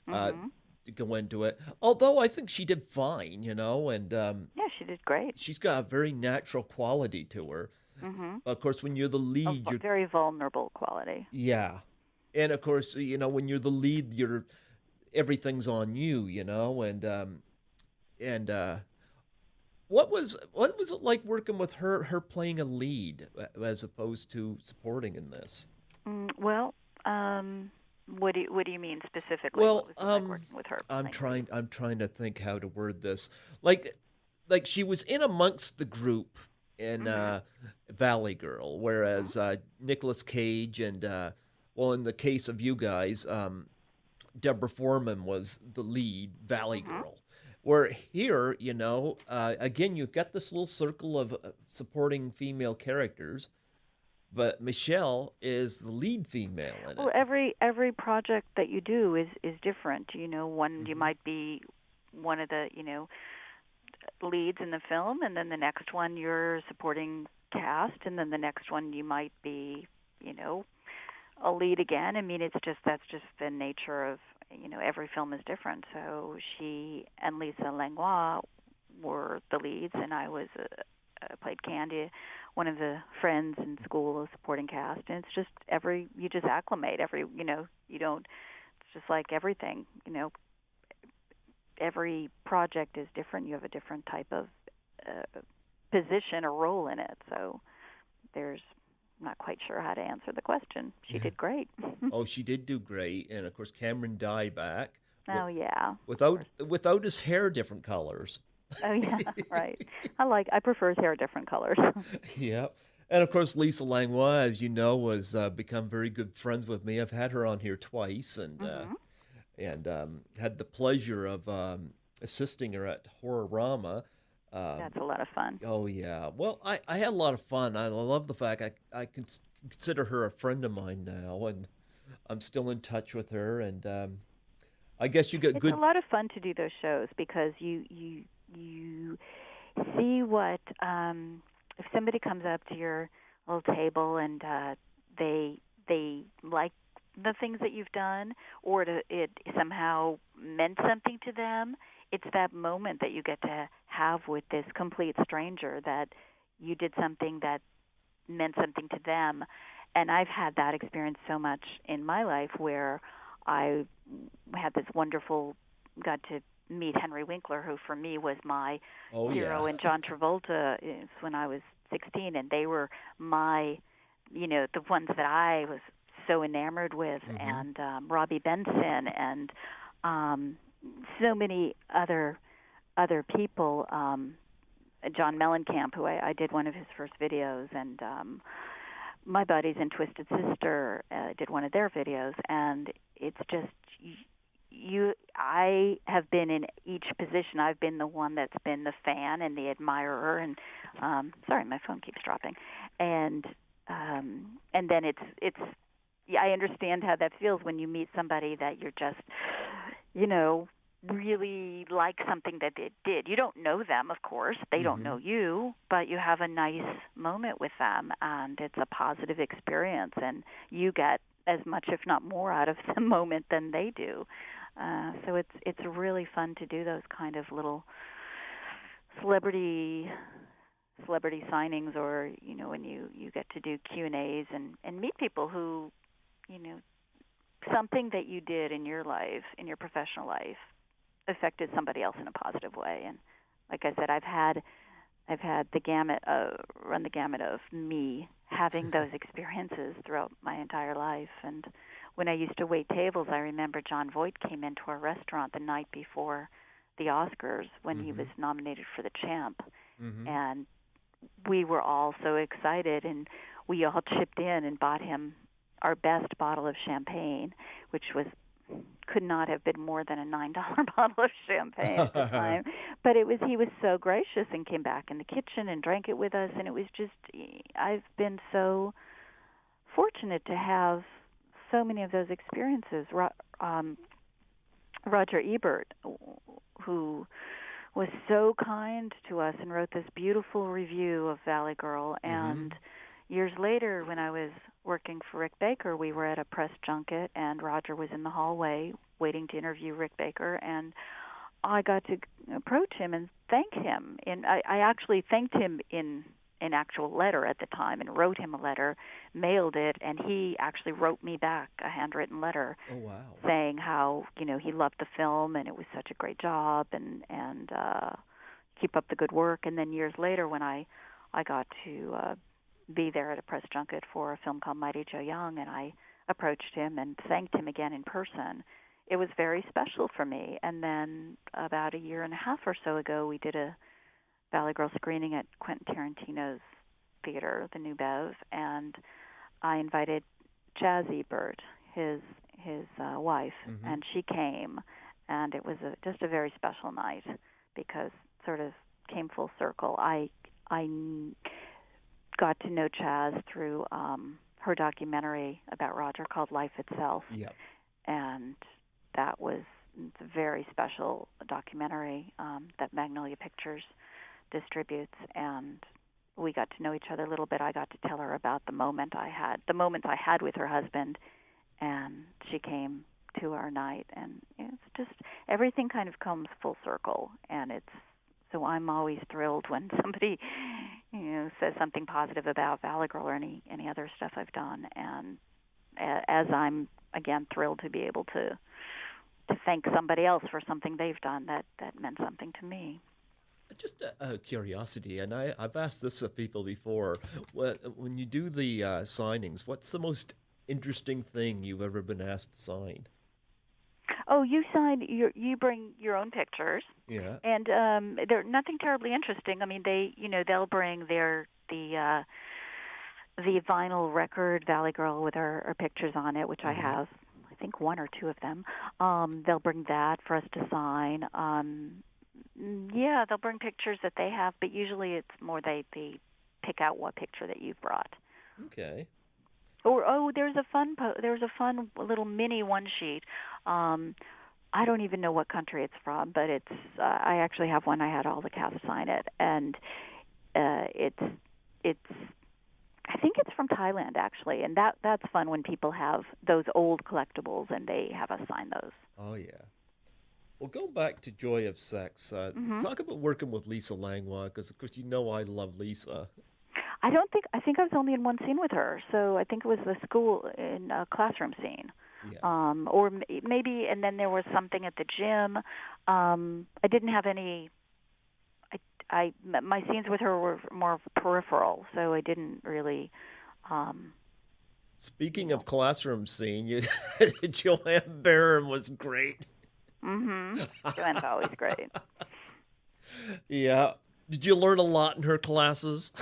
uh, Mhm. to go into it. Although I think she did fine, and Yeah, she did great. she's got a very natural quality to her. Mhm. Of course, when you're the lead, you're Very vulnerable quality. yeah, and of course, when you're the lead, you're everything's on you, and what was it like working with her playing a lead as opposed to supporting in this? Well, what do you mean specifically? What Well, was it like working with her I'm playing the lead? trying to think how to word this. Like like she was in amongst the group in Mhm. Valley Girl, Mhm. whereas Nicolas Cage and well, in the case of you guys, Deborah Foreman was the lead Valley Mhm. Girl. Where here, again, you've got this little circle of supporting female characters, but Michelle is the lead female in Well, it. every project that you do is different. One you Hmm. might be one of the leads in the film, and then the next one you're supporting cast, and then the next one you might be you know a lead again. I mean, that's just the nature of every film is different. So she and Lisa Langlois were the leads, and I played Candy, one of the friends in school, a supporting cast. And it's just you just acclimate you don't. It's just like everything. Every project is different. You have a different type of position or role in it. So there's I'm not quite sure how to answer the question. She did great. Oh, she did do great, and of course Cameron Dieback, Oh yeah, of without course. without his hair different colors. Oh yeah, right. I prefer his hair different colors. Yeah, and of course Lisa Langlois, as you know, has become very good friends with me. I've had her on here twice, and Mhm. had the pleasure of assisting her at Horrorama. Um, That's a lot of fun. oh yeah, well I had a lot of fun. I love the fact I consider her a friend of mine now, and I'm still in touch with her, and I guess you get It's a good. lot of fun to do those shows because you see what if somebody comes up to your little table and they like the things that you've done, or it somehow meant something to them. It's that moment that you get to have with this complete stranger that you did something that meant something to them. And I've had that experience so much in my life where I had this wonderful, got to meet Henry Winkler, who for me was my Oh yeah. hero, and John Travolta is when I was 16, and they were my, the ones that I was so enamored with, Hmm. and Robbie Benson, and um, so many other people. John Mellencamp, who I did one of his first videos, and my buddies in Twisted Sister did one of their videos, and it's just I have been in each position. I've been the one that's been the fan and the admirer, and sorry, my phone keeps dropping, and then it's yeah, I understand how that feels when you meet somebody that you're just, really like something that they did. You don't know them, of course. They don't know you, but you have a nice moment with them, and it's a positive experience, and you get as much, if not more, out of the moment than they do. So it's really fun to do those kind of little celebrity signings, or when you get to do Q&As and meet people who, something that you did in your life, in your professional life, affected somebody else in a positive way. And like I said, I've had run the gamut of me having those experiences throughout my entire life. And when I used to wait tables, I remember John Voight came into our restaurant the night before the Oscars when he was nominated for the Champ, and we were all so excited, and we all chipped in and bought him our best bottle of champagne, which could not have been more than a $9 bottle of champagne at the time. But he was so gracious and came back in the kitchen and drank it with us, and it was just, I've been so fortunate to have so many of those experiences. Roger Ebert, who was so kind to us and wrote this beautiful review of Valley Girl, and years later, when I was working for Rick Baker, we were at a press junket, and Roger was in the hallway waiting to interview Rick Baker, and I got to approach him and thank him. And I actually thanked him in an actual letter at the time, and wrote him a letter, mailed it, and he actually wrote me back a handwritten letter. Oh, wow. Saying how he loved the film and it was such a great job, and keep up the good work. And then years later, when I got to be there at a press junket for a film called Mighty Joe Young, and I approached him and thanked him again in person, it was very special for me. And then about a year and a half or so ago, we did a Valley Girl screening at Quentin Tarantino's theater, the New Bev, and I invited Chaz Ebert, his wife, and she came, and it was just a very special night because sort of came full circle. I got to know Chaz through her documentary about Roger called Life Itself. Yep. And it's a very special documentary that Magnolia Pictures distributes, and we got to know each other a little bit. I got to tell her about the moments I had with her husband, and she came to our night, and it's just everything kind of comes full circle, and so I'm always thrilled when somebody says something positive about Valley Girl or any other stuff I've done, and as I'm again thrilled to be able to thank somebody else for something they've done that meant something to me. Just a curiosity, and I've asked this of people before. When you do the signings, what's the most interesting thing you've ever been asked to sign? Oh, you you bring your own pictures. Yeah. And they're nothing terribly interesting. I mean, they'll bring the vinyl record Valley Girl with our pictures on it, which I have, I think, one or two of them. They'll bring that for us to sign. Yeah, they'll bring pictures that they have, but usually it's more they pick out what picture that you've brought. Okay. Or there's a fun little mini one sheet. I don't even know what country it's from, but I actually have one. I had all the cast sign it, and it's I think it's from Thailand actually, and that's fun when people have those old collectibles and they have us sign those. Oh yeah. Well, going back to Joy of Sex, talk about working with Lisa Langlois, because of course I love Lisa. I think I was only in one scene with her, so I think it was the school in a classroom scene. Yeah. Or maybe, and then there was something at the gym. I didn't have any. My scenes with her were more peripheral, so I didn't really. Speaking of classroom scene, Joanne Barron was great. Joanne's always great. Yeah. Did you learn a lot in her classes?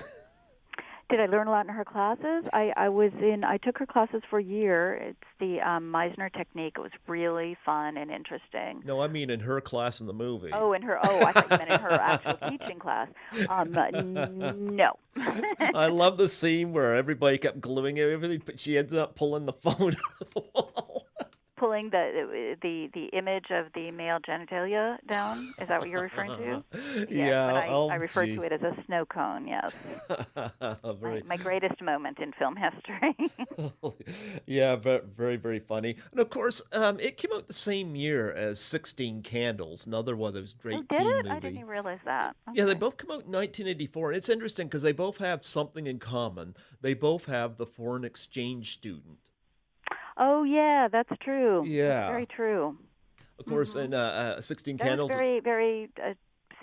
Did I learn a lot in her classes? I took her classes for a year. It's the Meisner technique. It was really fun and interesting. No, I mean in her class in the movie. Oh, I thought you meant in her actual teaching class. No. I love the scene where everybody kept gluing everything, but she ended up pulling the phone out of the wall. Pulling the image of the male genitalia down. Is that what you're referring to? Yes. Yeah, When oh I refer gee. to it as a snow cone. Yes. Very, My greatest moment in film history. yeah, very, very funny. And of course, it came out the same year as 16 Candles, another one of those Oh, great did teen it? I didn't movie. even realize that. Yeah, they Okay. both come out in 1984, and it's interesting because they both have something in common. They both have the foreign exchange student. Oh yeah, that's true. That's Yeah, very true. of course, Mhm. in 16 That was Candles. very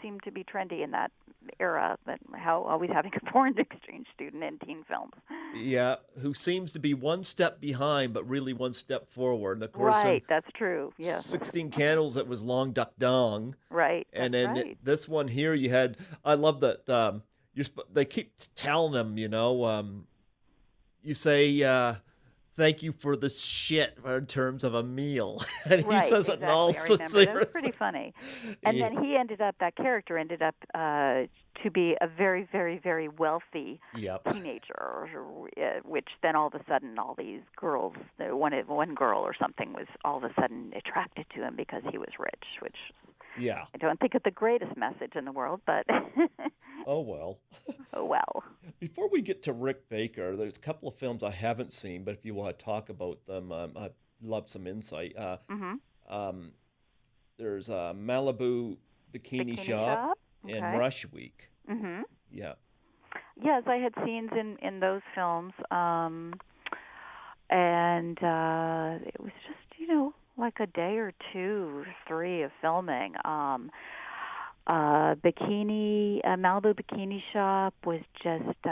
seemed to be trendy in that era. That how always having a foreign exchange student in teen films. Yeah, who seems to be one step behind, but really one step forward. And of course, in Right, that's true. Yes. 16 Candles, it was Long Duck Dong. Right, And that's then right. this one here, you had, I love that they keep telling him, you say, thank you for the shit in terms of a meal. And he Right, says it in all exactly. I remember. That was sincerity. pretty funny. And Yeah, then that character ended up to be a very, very, very wealthy yep. teenager, which then all of a sudden all these girls, one girl or something was all of a sudden attracted to him because he was rich, which Yeah. I don't think is the greatest message in the world, but Oh, well. oh well. Before we get to Rick Baker, there's a couple of films I haven't seen, but if you want to talk about them, I'd love some insight. Mhm. Um, there's Malibu Bikini Bikini Shop Shop. and Okay. Rush Week. Mhm. Yeah. Yes, I had scenes in those films, and it was just like a day or two, three of filming. Malibu Bikini Shop was just.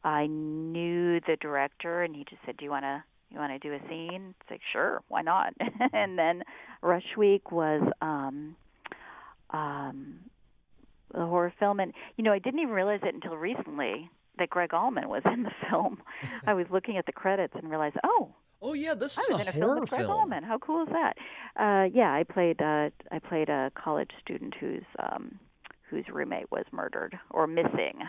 I knew the director, and he just said, "Do you want to do a scene?" It's like, "Sure, why not?" And then Rush Week was um, a horror film, and I didn't even realize it until recently that Greg Allman was in the film. I was looking at the credits and realized, oh, Oh, yeah, this I is a was in a film horror with Greg film. Allman. How cool is that? Yeah, I played a college student whose roommate was murdered or missing.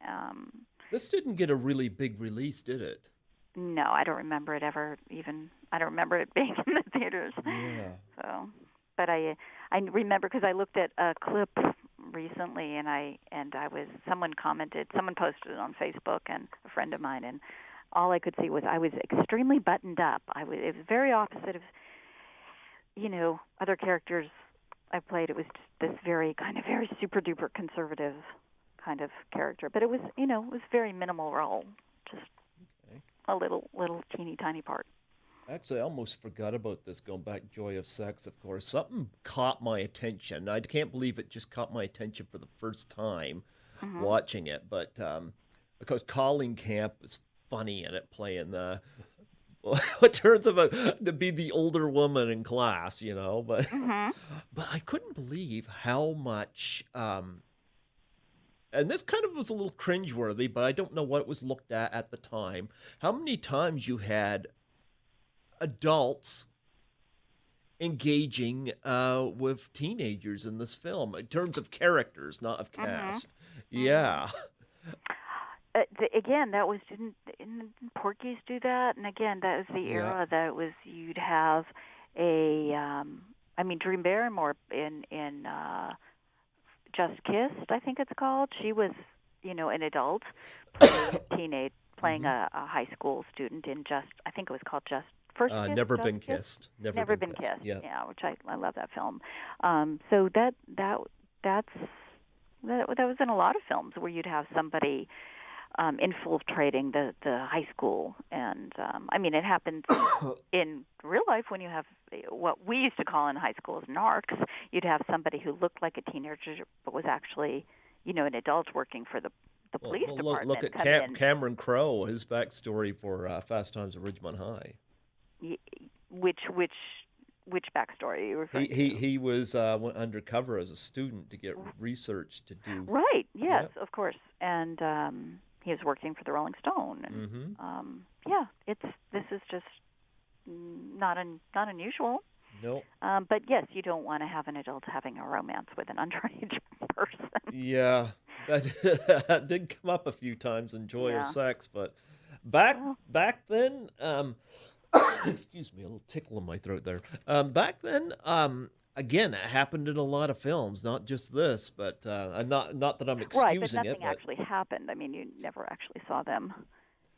Um, This didn't get a really big release, did it? no, I don't remember it ever even. I don't remember it being in the theaters. Yeah. So, but I remember because I looked at a clip recently, and someone posted it on Facebook, and a friend of mine, and all I could see was I was extremely buttoned up. It was very opposite of other characters I played. It was just this very super duper conservative kind of character, but it was it was very minimal role, just Okay. a little teeny tiny part. Actually, I almost forgot about this going back. Joy of Sex, of course. Something caught my attention. I can't believe it just caught my attention for the first time Mhm. watching it. But because Colleen Camp is funny in it, playing the what turns out to be the older woman in class, But Mhm. but I couldn't believe how much. And this kind of was a little cringeworthy, but I don't know what it was looked at the time. How many times you had adults engaging with teenagers in this film in terms of characters, not of Mhm. cast. Mhm. Yeah. Again, that was didn't Porky's do that? And again, that was the Yeah. era that was you'd have a Drew Barrymore in Just Kissed, I think it's called. She was, an adult playing a Hmm. high school student in I think it was called First Kiss, Never Just been Kiss, kissed. Never Never been Been kissed. Kissed. Yeah. Yeah, which I love that film. So that's that was in a lot of films where you'd have somebody infiltrating the high school, and it happens in real life when you have what we used to call in high school as narcs. You'd have somebody who looked like a teenager but was actually, an adult working for the Well, police well look department at come in. Cameron Crowe, his backstory for Fast Times at Ridgemont High. Y- which backstory are you He referring he to? he was went undercover as a student to get research to do. Right. Yes, Yeah. of course. And he was working for the Rolling Stone, and yeah, this is just not unusual. Nope. But yes, you don't want to have an adult having a romance with an underage person. Yeah, that did come up a few times in Joy of Yeah. Sex, but back Well, back then, excuse me, a little tickle in my throat there. Back then, again, it happened in a lot of films, not just this, but not that I'm right, but excusing it, nothing but actually happened. I mean, you never actually saw them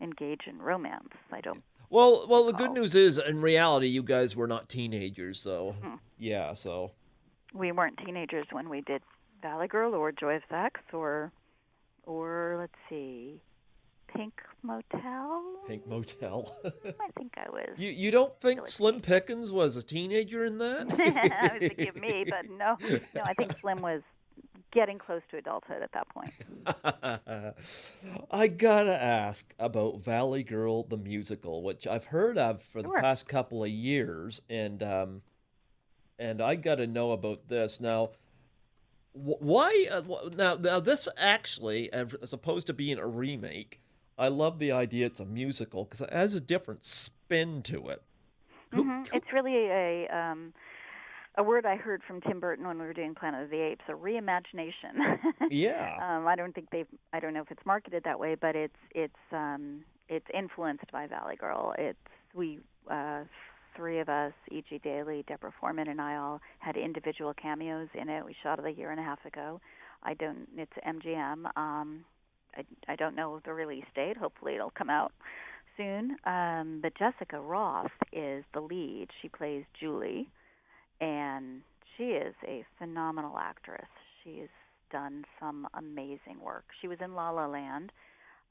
engage in romance. I don't well, the good recall. news is, in reality, you guys were not teenagers, so Hmm. yeah, so We weren't teenagers when we did Valley Girl or Joy of Sex or let's see, Pink Motel. Pink Motel. I think I was You don't think still a Slim teenager. Pickens was a teenager in that? I was thinking of me, but no, I think Slim was getting close to adulthood at that point. I gotta ask about Valley Girl the musical, which I've heard of for the Sure. past couple of years, and I gotta know about this now. Why now this actually, as opposed to being a remake, I love the idea it's a musical because it has a different spin to it. Who It's really a word I heard from Tim Burton when we were doing Planet of the Apes, a reimagination. Yeah. I don't know if it's marketed that way, but it's influenced by Valley Girl. We three of us, E.G. Daly, Deborah Foreman, and I all had individual cameos in it. We shot it a year and a half ago. It's MGM. I don't know the release date. Hopefully it'll come out soon. But Jessica Roth is the lead. She plays Julie, and she is a phenomenal actress. She's done some amazing work. She was in La La Land.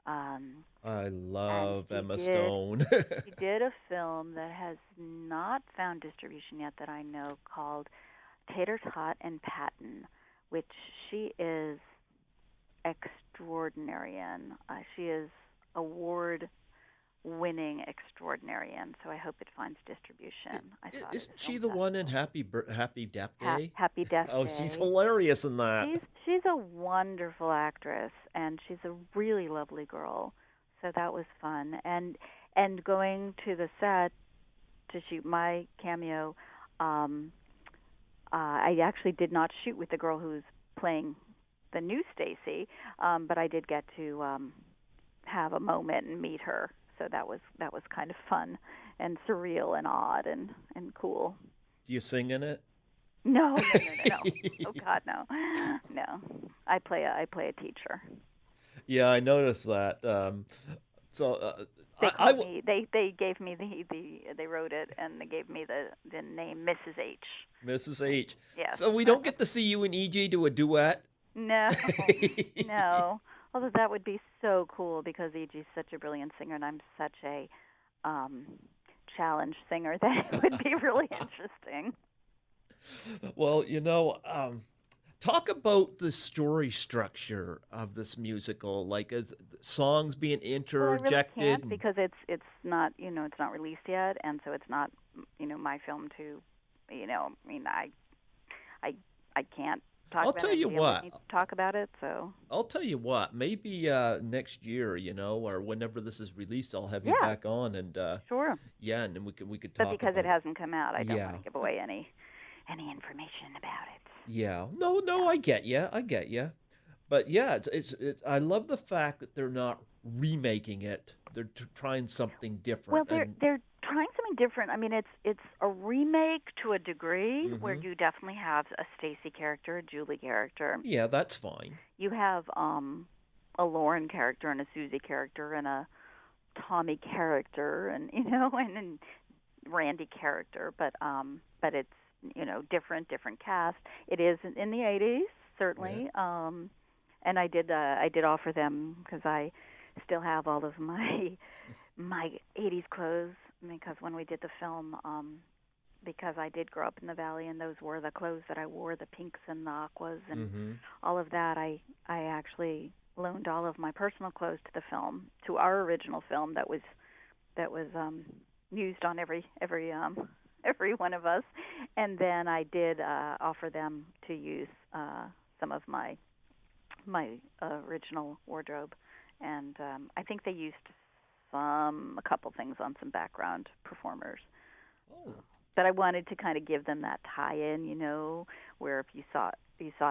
I And love she Emma did Stone. she did a film that has not found distribution yet that I know called Tater Tot and Patton, which she is extraordinary in. She is award-winning extraordinary in, so I hope it finds distribution. I saw it at Isn't a she film the one in festival. Happy Death Day? Happy Death Oh, she's Day. hilarious in that. She's a wonderful actress, and she's a really lovely girl. So that was fun. And going to the set to shoot my cameo, I actually did not shoot with the girl who's playing the new Stacy, but I did get to have a moment and meet her. So that was kind of fun and surreal and odd and cool. Do you sing in it? No, no, no, no, no. Oh God, no, no. I play a teacher. Yeah, I noticed that. So They I called me. They gave me they wrote it and they gave me the name Mrs. H. Mrs. H. Yes. So we don't get to see you and EJ do a duet. No, no. Although that would be so cool because E.G.'s such a brilliant singer and I'm such a challenge singer that it would be really interesting. Well, talk about the story structure of this musical, like as songs being Well, I really interjected. can't because it's not it's not released yet, and so it's not my film to I mean I can't talk I'll about tell it. you Gail let what. me talk about it, so I'll tell you what. Maybe next year, or whenever this is released, I'll have you yeah, back on, and sure. yeah, and then we could But talk because it about it. hasn't come out, I don't want Yeah. to give away any information about it. Yeah. No, Yeah. I get you. I get you. But yeah, it's I love the fact that they're not remaking it. They're trying something Well, different. And they're trying something different. I mean, it's a remake to a degree where hmm you definitely have a Stacy character, a Julie character. yeah, that's fine. You have a Lauren character and a Susie character and a Tommy character and and Randy character, but it's different cast. It is in the 80s Yeah. certainly, and I did offer them because I still have all of my 80s clothes because when we did the film, because I did grow up in the valley and those were the clothes that I wore, the pinks and the aquas and hmm all of that. I actually loaned all of my personal clothes to the film, to our original film that was used on every one of us, and then I did offer them to use some of my original wardrobe And I think they used a couple things on some background performers. Oh. But I wanted to kind of give them that tie-in, where if you saw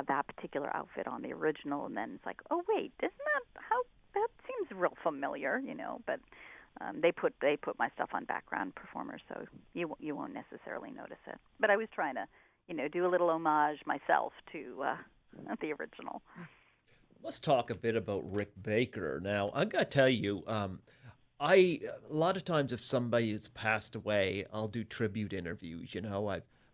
that particular outfit on the original, and then it's like, oh wait, isn't that how that seems real familiar, But they put my stuff on background performers, so you won't necessarily notice it. But I was trying to, do a little homage myself to the original. Let's talk a bit about Rick Baker. Now, I got to tell you, a lot of times if somebody has passed away, I'll do tribute interviews.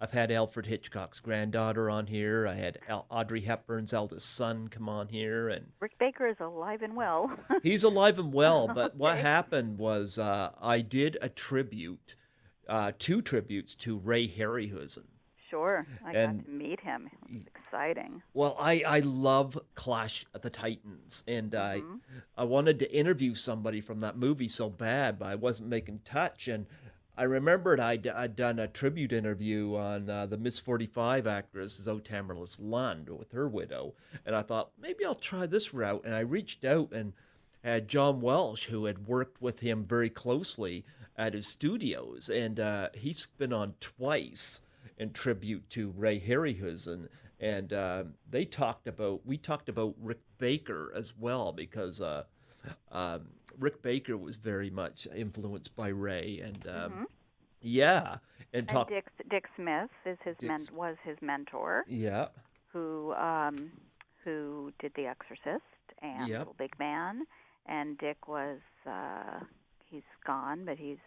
I've had Alfred Hitchcock's granddaughter on here. I had Audrey Hepburn's eldest son come on here, and Rick Baker is alive and well. he's alive and well. But Okay. what happened was I did a tribute, two tributes to Ray Harryhausen. Sure, I And got to meet him. It was exciting. well, I love Clash of the Titans, and Mm-hmm. I wanted to interview somebody from that movie so bad, but I wasn't making touch. And I remembered I'd done a tribute interview on the Miss 45 actress Zoe Tamerlis Lund with her widow, and I thought maybe I'll try this route. And I reached out and had John Welsh, who had worked with him very closely at his studios, and he's been on twice in tribute to Ray Harryhausen. And we talked about Rick Baker as well, because Rick Baker was very much influenced by Ray, and Mm-hmm. yeah, And Dick Smith was his mentor, yeah, who did The Exorcist and Yep. Little Big Man, and Dick was he's gone, but he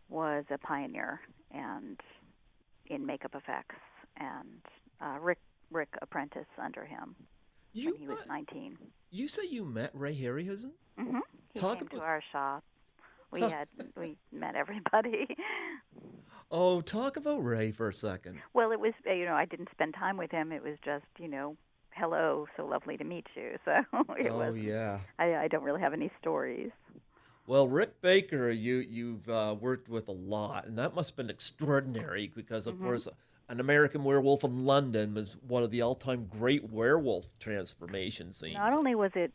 was a pioneer and in makeup effects, and Rick apprenticed under him you when he was 19. you say you met Ray Harryhausen? Mm-hmm. He Talk came to about- our shop. We Talk- met everybody. Oh, talk about Ray for a second. Well, it was I didn't spend time with him. It was just hello, so lovely to meet you. So it Oh was. yeah. I don't really have any stories. Well, Rick Baker, you've worked with a lot, and that must have been extraordinary because, of Mhm. course, An American Werewolf in London was one of the all-time great werewolf transformation scenes. Not only was it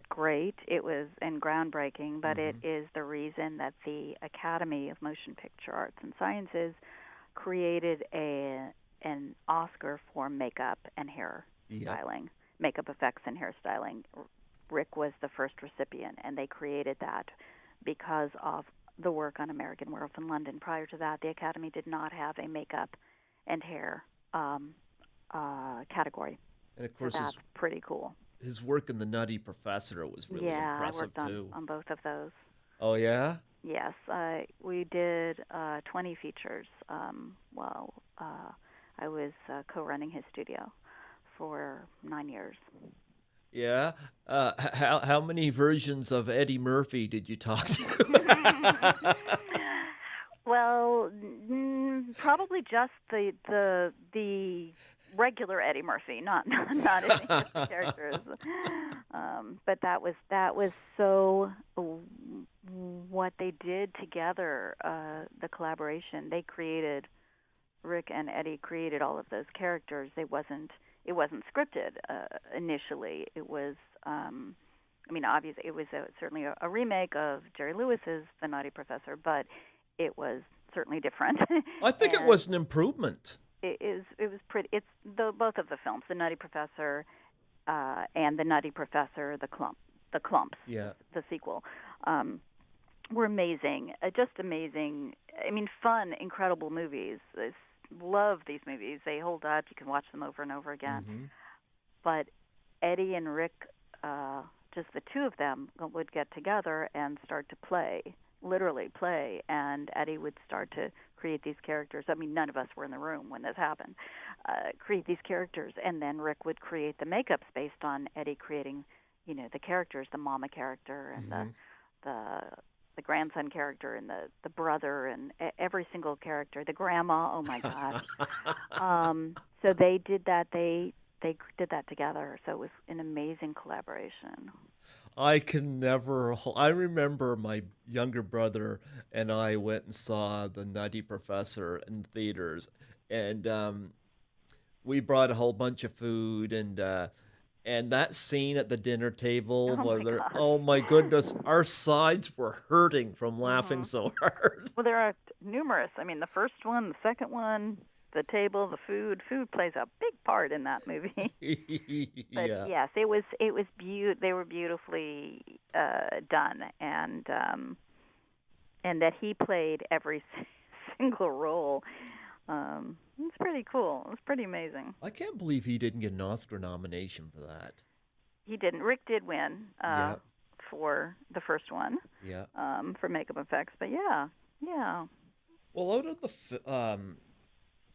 great, it was and groundbreaking, but Mhm. it is the reason that the Academy of Motion Picture Arts and Sciences created an Oscar for makeup and hair Yep. styling, makeup effects and hairstyling. Rick was the first recipient, and they created that because of the work on American Werewolf in London. Prior to that, the Academy did not have a makeup and hair category. And of So course, that's pretty cool. his work in The Nutty Professor was really Yeah, I impressive worked too. on both of those. Oh yeah? Yes, we did 20 features while I was co-running his studio for 9 years. Yeah. How many versions of Eddie Murphy did you talk to? Well, probably just the regular Eddie Murphy, not any of the characters. But that was so what they did together. The collaboration they created, Rick and Eddie created all of those characters. It wasn't scripted initially. It was. Obviously, it was certainly a remake of Jerry Lewis's The Nutty Professor, but it was certainly different. I think it was an improvement. It was pretty. It's both of the films, The Nutty Professor and The Nutty Professor, the Clumps, Yeah. the sequel, were amazing. Just amazing. Fun, incredible movies. I love these movies. They hold up. You can watch them over and over again. Mhm. But Eddie and Rick, just the two of them, would get together and start to literally play, and Eddie would start to create these characters. None of us were in the room when this happened. Create these characters, and then Rick would create the makeups based on Eddie creating, the characters, the mama character and Mhm. the grandson character and the brother and every single character, the grandma. Oh my gosh! So they did that. They did that together. So it was an amazing collaboration. I remember my younger brother and I went and saw The Nutty Professor in theaters, and we brought a whole bunch of food, and that scene at the dinner table Oh where my they're, gosh. oh my goodness, our sides were hurting from laughing Mhm. so hard. Well, there are numerous. I mean, the first one, the second one, the table, the food. Food plays a big part in that movie. But Yeah. yes, they were beautifully done, and that he played every single role. It's pretty cool. It was pretty amazing. I can't believe he didn't get an Oscar nomination for that. He didn't. Rick did win Yeah, for the first one, yeah. for makeup effects. But yeah, yeah. Well, out of the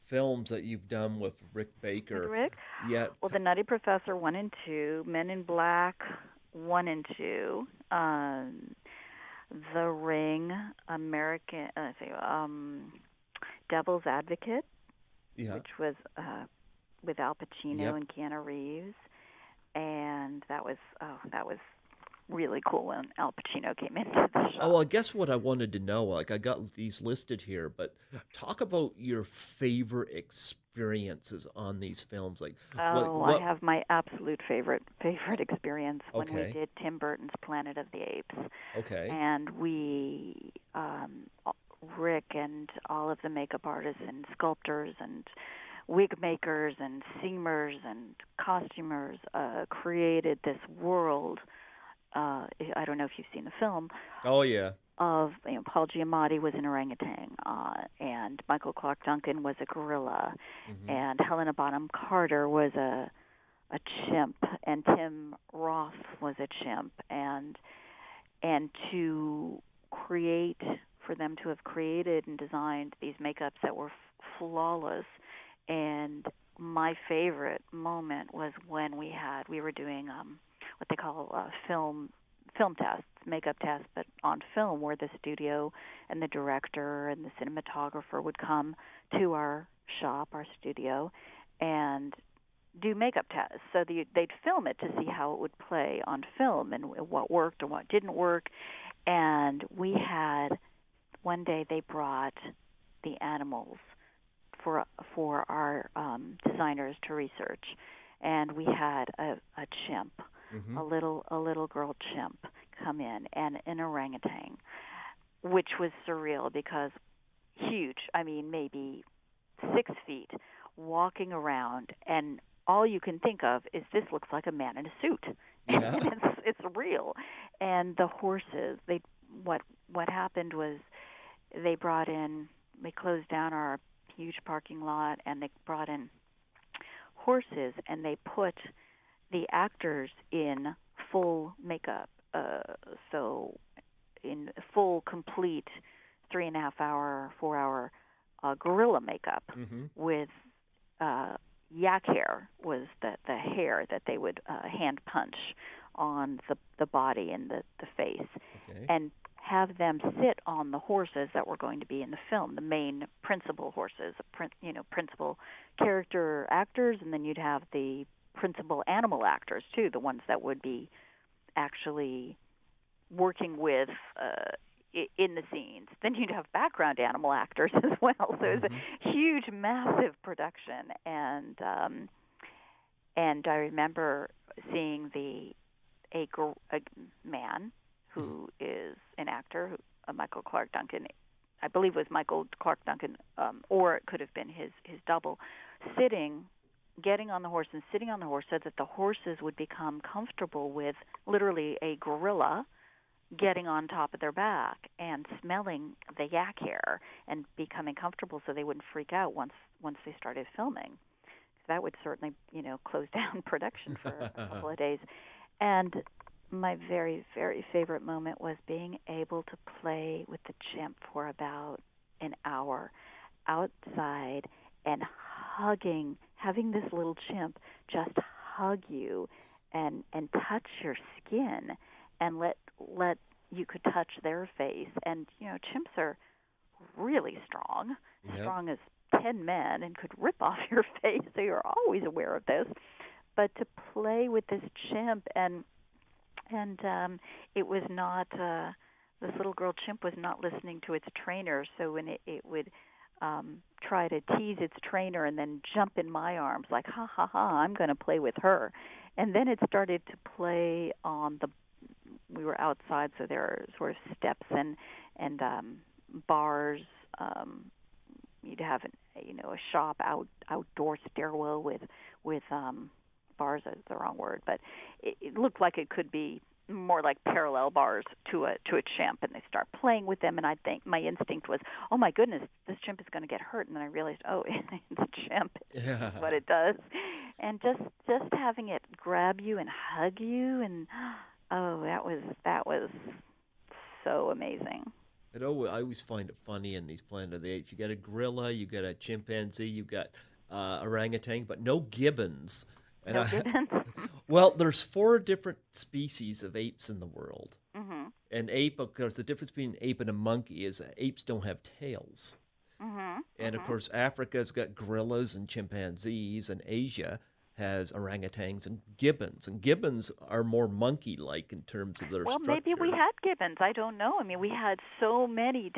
films that you've done with Rick With Baker, Rick, yeah, well, the Nutty Professor 1 and 2, Men in Black 1 and 2, The Ring, American, Devil's Advocate, yeah, which was with Al Pacino yep. and Keanu Reeves, and that was really cool when Al Pacino came into the Oh, well, I shop. guess what I wanted to know, like I got these listed here, but talk about your favorite experiences on these films. Like Oh, I what have my absolute favorite experience when we okay, did Tim Burton's Planet of the Apes, okay. and Rick and all of the makeup artists and sculptors and wig makers and singers and costumers created this world. I don't know if you've seen the film, Oh yeah. of, Paul Giamatti was an orangutan, and Michael Clark Duncan was a gorilla, Mhm. and Helena Bonham Carter was a chimp, and Tim Roth was a chimp, and to create for them to have created and designed these makeups that were flawless. And my favorite moment was when we were doing what they call film tests, makeup tests, but on film, where the studio and the director and the cinematographer would come to our shop, our studio, and do makeup tests. So they'd film it to see how it would play on film and what worked and what didn't work. And we had one day they brought the animals for our designers to research, and we had a chimp, Mhm. a little girl chimp come in, and an orangutan, which was surreal because huge. I mean, maybe 6 feet, walking around, and all you can think of is this looks like a man in a suit, and Yeah. it's real. And the horses, what what happened was they brought in, they closed down our huge parking lot, and they brought in horses, and they put the actors in full makeup, so in full, complete 3.5 hour, 4 hour gorilla makeup Mhm. with yak hair was the hair that they would hand punch on the body and the face, Okay. and have them sit on the horses that were going to be in the film, the main principal horses, principal character actors, and then you'd have the principal animal actors too, the ones that would be actually working with in the scenes. Then you'd have background animal actors as well. So it was Mhm. a huge, massive production, and I remember seeing a man who is an actor, Michael Clark Duncan. I believe it was Michael Clark Duncan, or it could have been his double, getting on the horse and sitting on the horse so that the horses would become comfortable with literally a gorilla getting on top of their back and smelling the yak hair and becoming comfortable so they wouldn't freak out once they started filming. That would certainly, close down production for a couple of days. And my very, very favorite moment was being able to play with the chimp for about an hour outside and having this little chimp just hug you and touch your skin and let you could touch their face. And chimps are really strong, Yep. strong as 10 men, and could rip off your face. So you're always aware of this. But to play with this chimp, and it was not this little girl chimp was not listening to its trainer. So when it would try to tease its trainer and then jump in my arms like, ha ha ha, I'm going to play with her. And then it started to play on we were outside, so there are sort of steps and bars. You'd have a shop outdoor stairwell with bars is the wrong word, but it looked like it could be more like parallel bars to a chimp, and they start playing with them, and I think my instinct was, oh my goodness, this chimp is going to get hurt, and then I realized, oh, it's a chimp. Yeah. Is what it does. And just having it grab you and hug you, and oh, that was so amazing. I always find it funny in these Planet of the Apes. You got a gorilla, you got a chimpanzee, you got orangutan, but no gibbons. And No gibbons? Well, there's 4 different species of apes in the world. Mm-hmm. And ape, of course, the difference between an ape and a monkey is apes don't have tails. Mm-hmm. And, of course, Africa's got gorillas and chimpanzees, and Asia has orangutans and gibbons are more monkey-like in terms of their well, structure. maybe we had gibbons. I don't know. I mean, we had so many.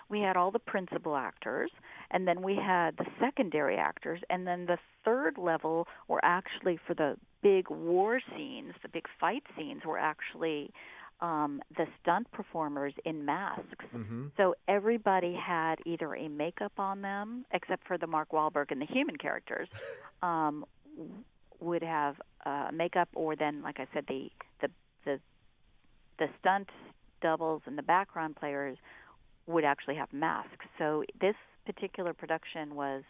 We had all the principal actors, and then we had the secondary actors, and then the third level were actually for the big war scenes, the big fight scenes were actually the stunt performers in masks. Mm-hmm. So everybody had either a makeup on them, except for the Mark Wahlberg and the human characters, would have makeup, or then, like I said, the stunt doubles and the background players would actually have masks. So this particular production was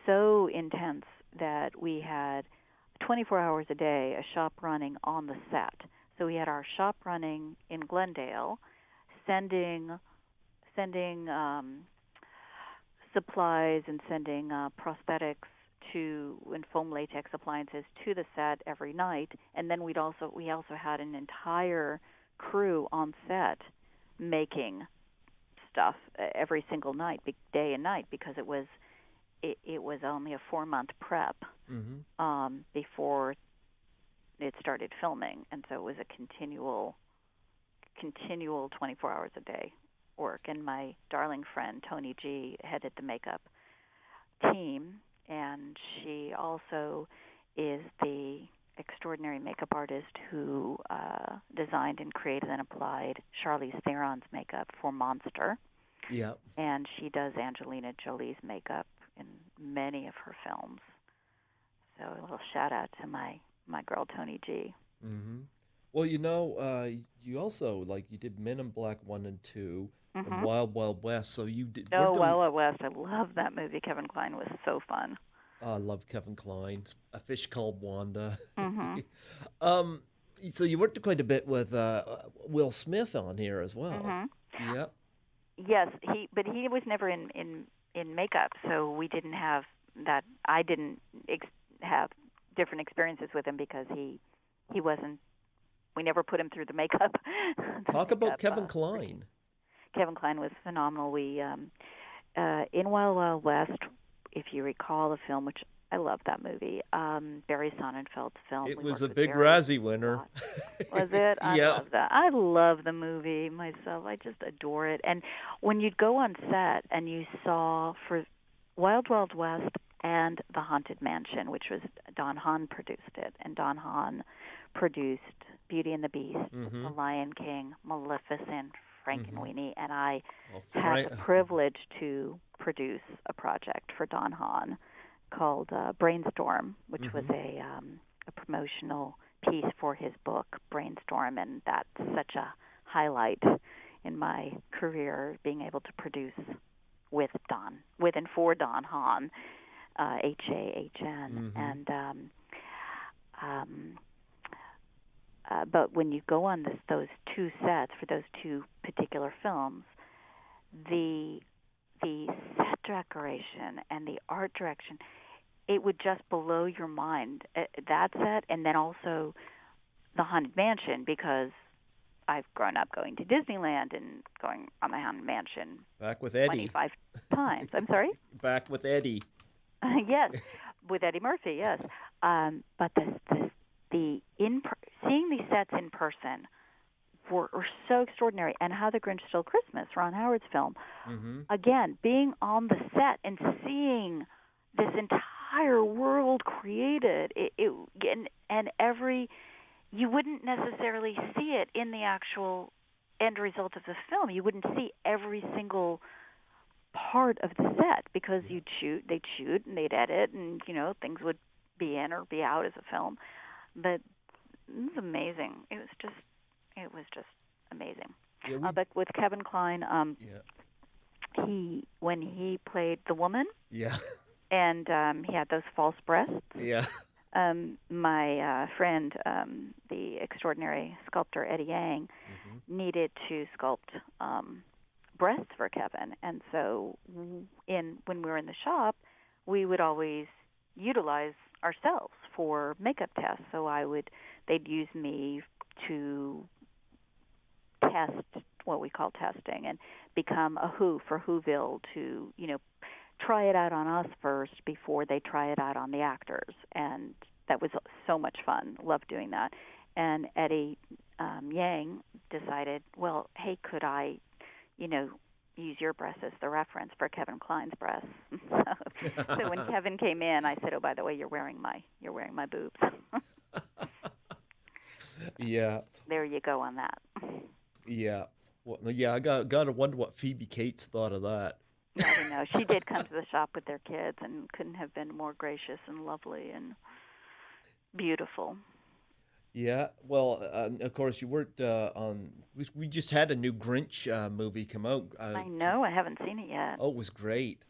so intense that we had 24 hours a day a shop running on the set. So we had our shop running in Glendale, sending supplies and sending prosthetics and foam latex appliances to the set every night, and then we also had an entire crew on set making stuff every single night, day and night, because it was only a 4-month prep before it started filming, and so it was a continual 24 hours a day work. And my darling friend Tony G headed the makeup team, and she also is the extraordinary makeup artist who designed and created and applied Charlize Theron's makeup for Monster. Yeah. And she does Angelina Jolie's makeup in many of her films. So a little shout out to my girl Tony G. Mm-hmm. Well, you also, you did Men in Black 1 and 2 and Wild Wild West, so you did... Wild Wild West, I love that movie. Kevin Kline was so fun. I love Kevin Kline. A Fish Called Wanda. Mm-hmm. So you worked quite a bit with Will Smith on here as well. Mm-hmm. Yep. Yes, but he was never in makeup, so we didn't have that. I didn't have different experiences with him because he wasn't. We never put him through the makeup. Talk about Kevin Kline. Kevin Kline was phenomenal. We in Wild Wild West, if you recall the film, which I love that movie, Barry Sonnenfeld's film. It was a big Razzie winner. Was it? I Yeah. love that. I love the movie myself. I just adore it. And when you'd go on set and you saw for Wild Wild West and The Haunted Mansion, which was Don Hahn produced it, and Don Hahn produced Beauty and the Beast, The Lion King, Maleficent, Frankenweenie, and I had the privilege to produce a project for Don Hahn called Brainstorm, which was a promotional piece for his book Brainstorm, and that's such a highlight in my career, being able to produce with and for Don Hahn, H-A-H-N, and but when you go on those two sets for those two particular films, the set decoration and the art direction, it would just blow your mind. That set, and then also the Haunted Mansion, because I've grown up going to Disneyland and going on the Haunted Mansion back with Eddie 25 times. I'm sorry? Back with Eddie. Yes, with Eddie Murphy, yes. But seeing these sets in person were so extraordinary. And How the Grinch Stole Christmas, Ron Howard's film, Mm-hmm. again, being on the set and seeing this entire world created, and every you wouldn't necessarily see it in the actual end result of the film. You wouldn't see every single part of the set because Yeah. they'd shoot and they'd edit, and things would be in or be out as a film. But it was amazing. It was just amazing. Yeah. But with Kevin Kline, Yeah. when he played the woman, Yeah. and he had those false breasts. Yeah. My friend, the extraordinary sculptor Eddie Yang, Mm-hmm. needed to sculpt breasts for Kevin, and so when we were in the shop, we would always utilize ourselves for makeup tests. So they'd use me to test what we call testing and become a Who for Whoville to try it out on us first before they try it out on the actors, and that was so much fun. Loved doing that. And Eddie Yang decided, well, hey, could I, use your breasts as the reference for Kevin Kline's breasts? So when Kevin came in, I said, oh, by the way, you're wearing my boobs. Yeah. There you go on that. Yeah. Well, yeah. I gotta wonder what Phoebe Cates thought of that. I don't know. She did come to the shop with their kids and couldn't have been more gracious and lovely and beautiful. Yeah. Well, of course, you worked on. We just had a new Grinch movie come out. I know. I haven't seen it yet. Oh, it was great.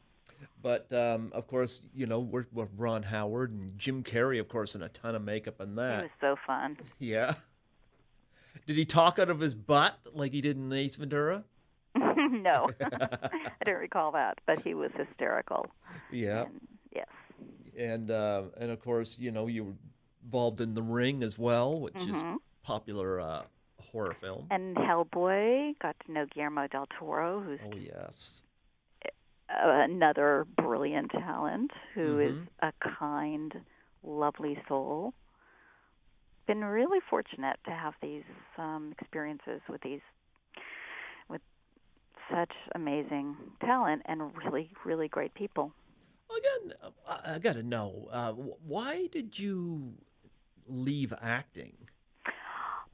But of course, we're Ron Howard and Jim Carrey, of course, and a ton of makeup in It that. was so fun. Yeah. Did he talk out of his butt like he did in Ace Ventura? No, I don't recall that, but he was hysterical. Yeah. And yes. And of course, you were involved in The Ring as well, which is Hmm. popular horror film. And Hellboy, got to know Guillermo del Toro, who's Oh yes. another brilliant talent, who is Mm-hmm. a kind, lovely soul. Been really fortunate to have these experiences with such amazing talent and really, really great people. Again, I got to know, why did you leave acting?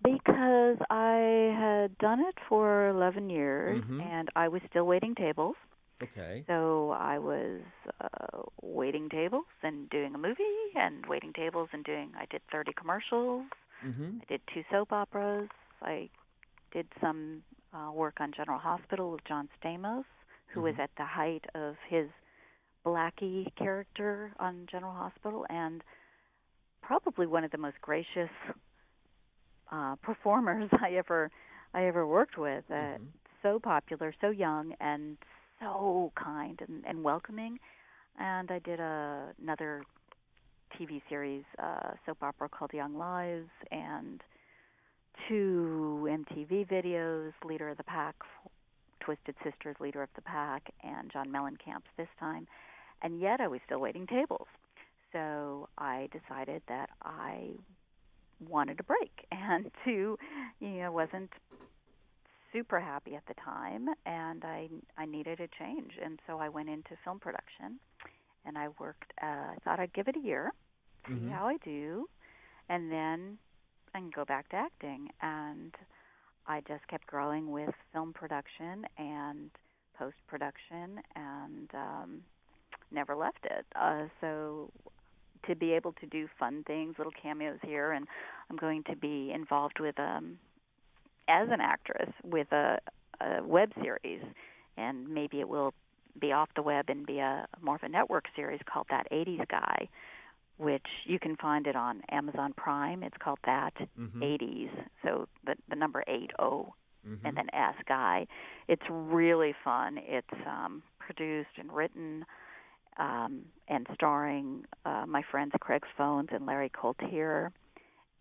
Because I had done it for 11 years Mm-hmm. and I was still waiting tables. Okay. So I was waiting tables and doing a movie, and waiting tables and I did 30 commercials. Mm-hmm. I did 2 soap operas. I did some work on General Hospital with John Stamos, who was Mm-hmm. at the height of his Blackie character on General Hospital, and probably one of the most gracious performers I ever worked with. Mm-hmm. So popular, so young, and so kind and welcoming. And I did another TV series, soap opera called Young Lives, and 2 MTV videos, Leader of the Pack, Twisted Sisters, Leader of the Pack, and John Mellencamp's this time. And yet I was still waiting tables. So I decided that I wanted a break and wasn't super happy at the time, and I needed a change. And so I went into film production, and I worked, I thought I'd give it a year, see Mm-hmm. how I do, and then I can go back to acting. And I just kept growing with film production and post-production, and never left it. So to be able to do fun things, little cameos here, and I'm going to be involved with, as an actress, with a web series, and maybe it will be off the web and be more of a network series called That 80s Guy, which you can find it on Amazon Prime. It's called That Mm-hmm. 80s, so the number 80 Mm-hmm. and then S Guy. It's really fun. It's produced and written and starring my friends Craig Phones and Larry Coltier,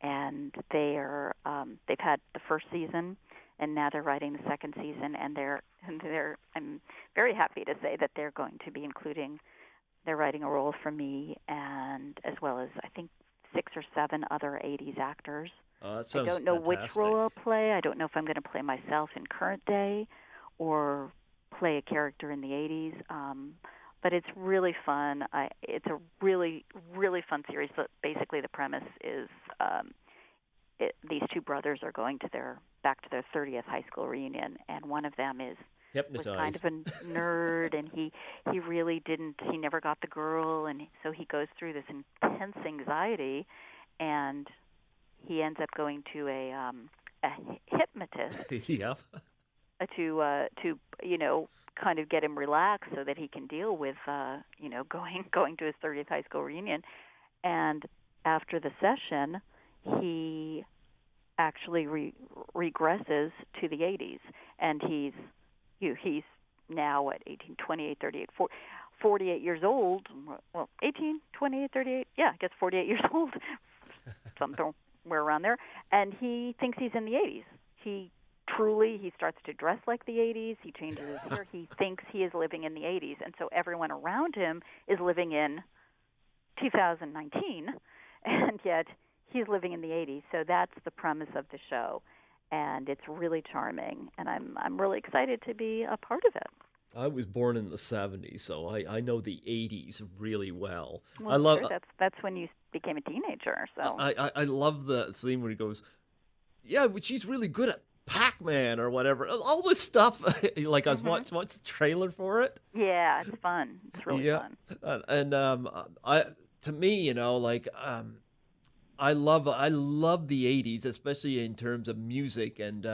and they've had the first season, and now they're writing the second season, and I'm very happy to say that they're going to be they're writing a role for me, and as well as I think 6 or 7 other 80s actors. That I sounds don't know which fantastic. role I'll play. I don't know if I'm going to play myself in current day or play a character in the 80s. But it's really fun. It's a really, really fun series. But basically, the premise is these two brothers are going to back to their 30th high school reunion, and one of them was kind of Hypnotized. a nerd, and he really didn't. He never got the girl, and so he goes through this intense anxiety, and he ends up going to a hypnotist Yep. to kind of get him relaxed so that he can deal with going to his 30th high school reunion. And after the session, he actually regresses to the 80s, and he's now what, 18, 28, 38, 48 years old. Well, 18, 28, 38. Yeah, I guess 48 years old, somewhere around there. And he thinks he's in the 80s. He starts to dress like the 80s. He changes his hair. He thinks he is living in the 80s. And so everyone around him is living in 2019, and yet he's living in the 80s. So that's the premise of the show, and it's really charming, and I'm really excited to be a part of it. I was born in the 70s, so I know the 80s really well. I Well, love sure, that's when you became a teenager. So I love the scene where he goes, "Yeah, but she's really good at Pac-Man or whatever." All this stuff. Like I was hmm watching the trailer for it. yeah, it's fun. It's really Yeah, fun. and I to me, like I love the '80s, especially in terms of music and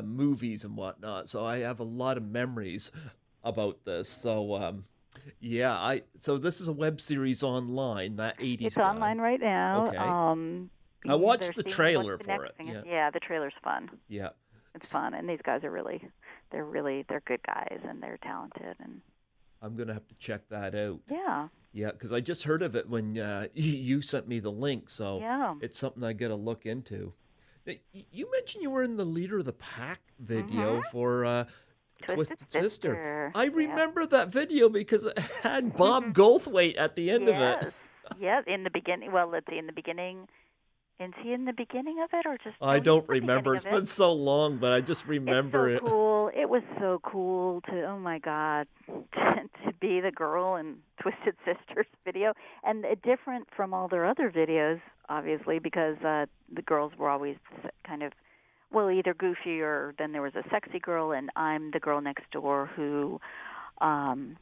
movies and whatnot. So I have a lot of memories about this. So yeah, so this is a web series online, that '80s It's guy. online right now. Okay, I They're watched the seeing what trailer the for next it. thing is. Yeah, Yeah, the trailer's fun. yeah. It's fun, and these guys are they're good guys, and they're talented, and I'm gonna have to check that out. yeah, Yeah, because I just heard of it when you sent me the link, so yeah. it's something I got to look into. You mentioned you were in the Leader of the Pack Mhm. video for Twisted Twisted Sister. Sister. I Yeah. remember that video because it had Bob Goldthwait at the end of it. Yes. Yeah. In the beginning. Well, let's see. In the beginning. Is he in the beginning of it, or just I no? He's don't in the remember. beginning It's of it. been so long, but I just It's remember so it. cool. It was so cool to, oh my God, to be the girl in Twisted Sisters video, and different from all their other videos, obviously, because the girls were always kind of, well, either goofy or then there was a sexy girl, and I'm the girl next door um,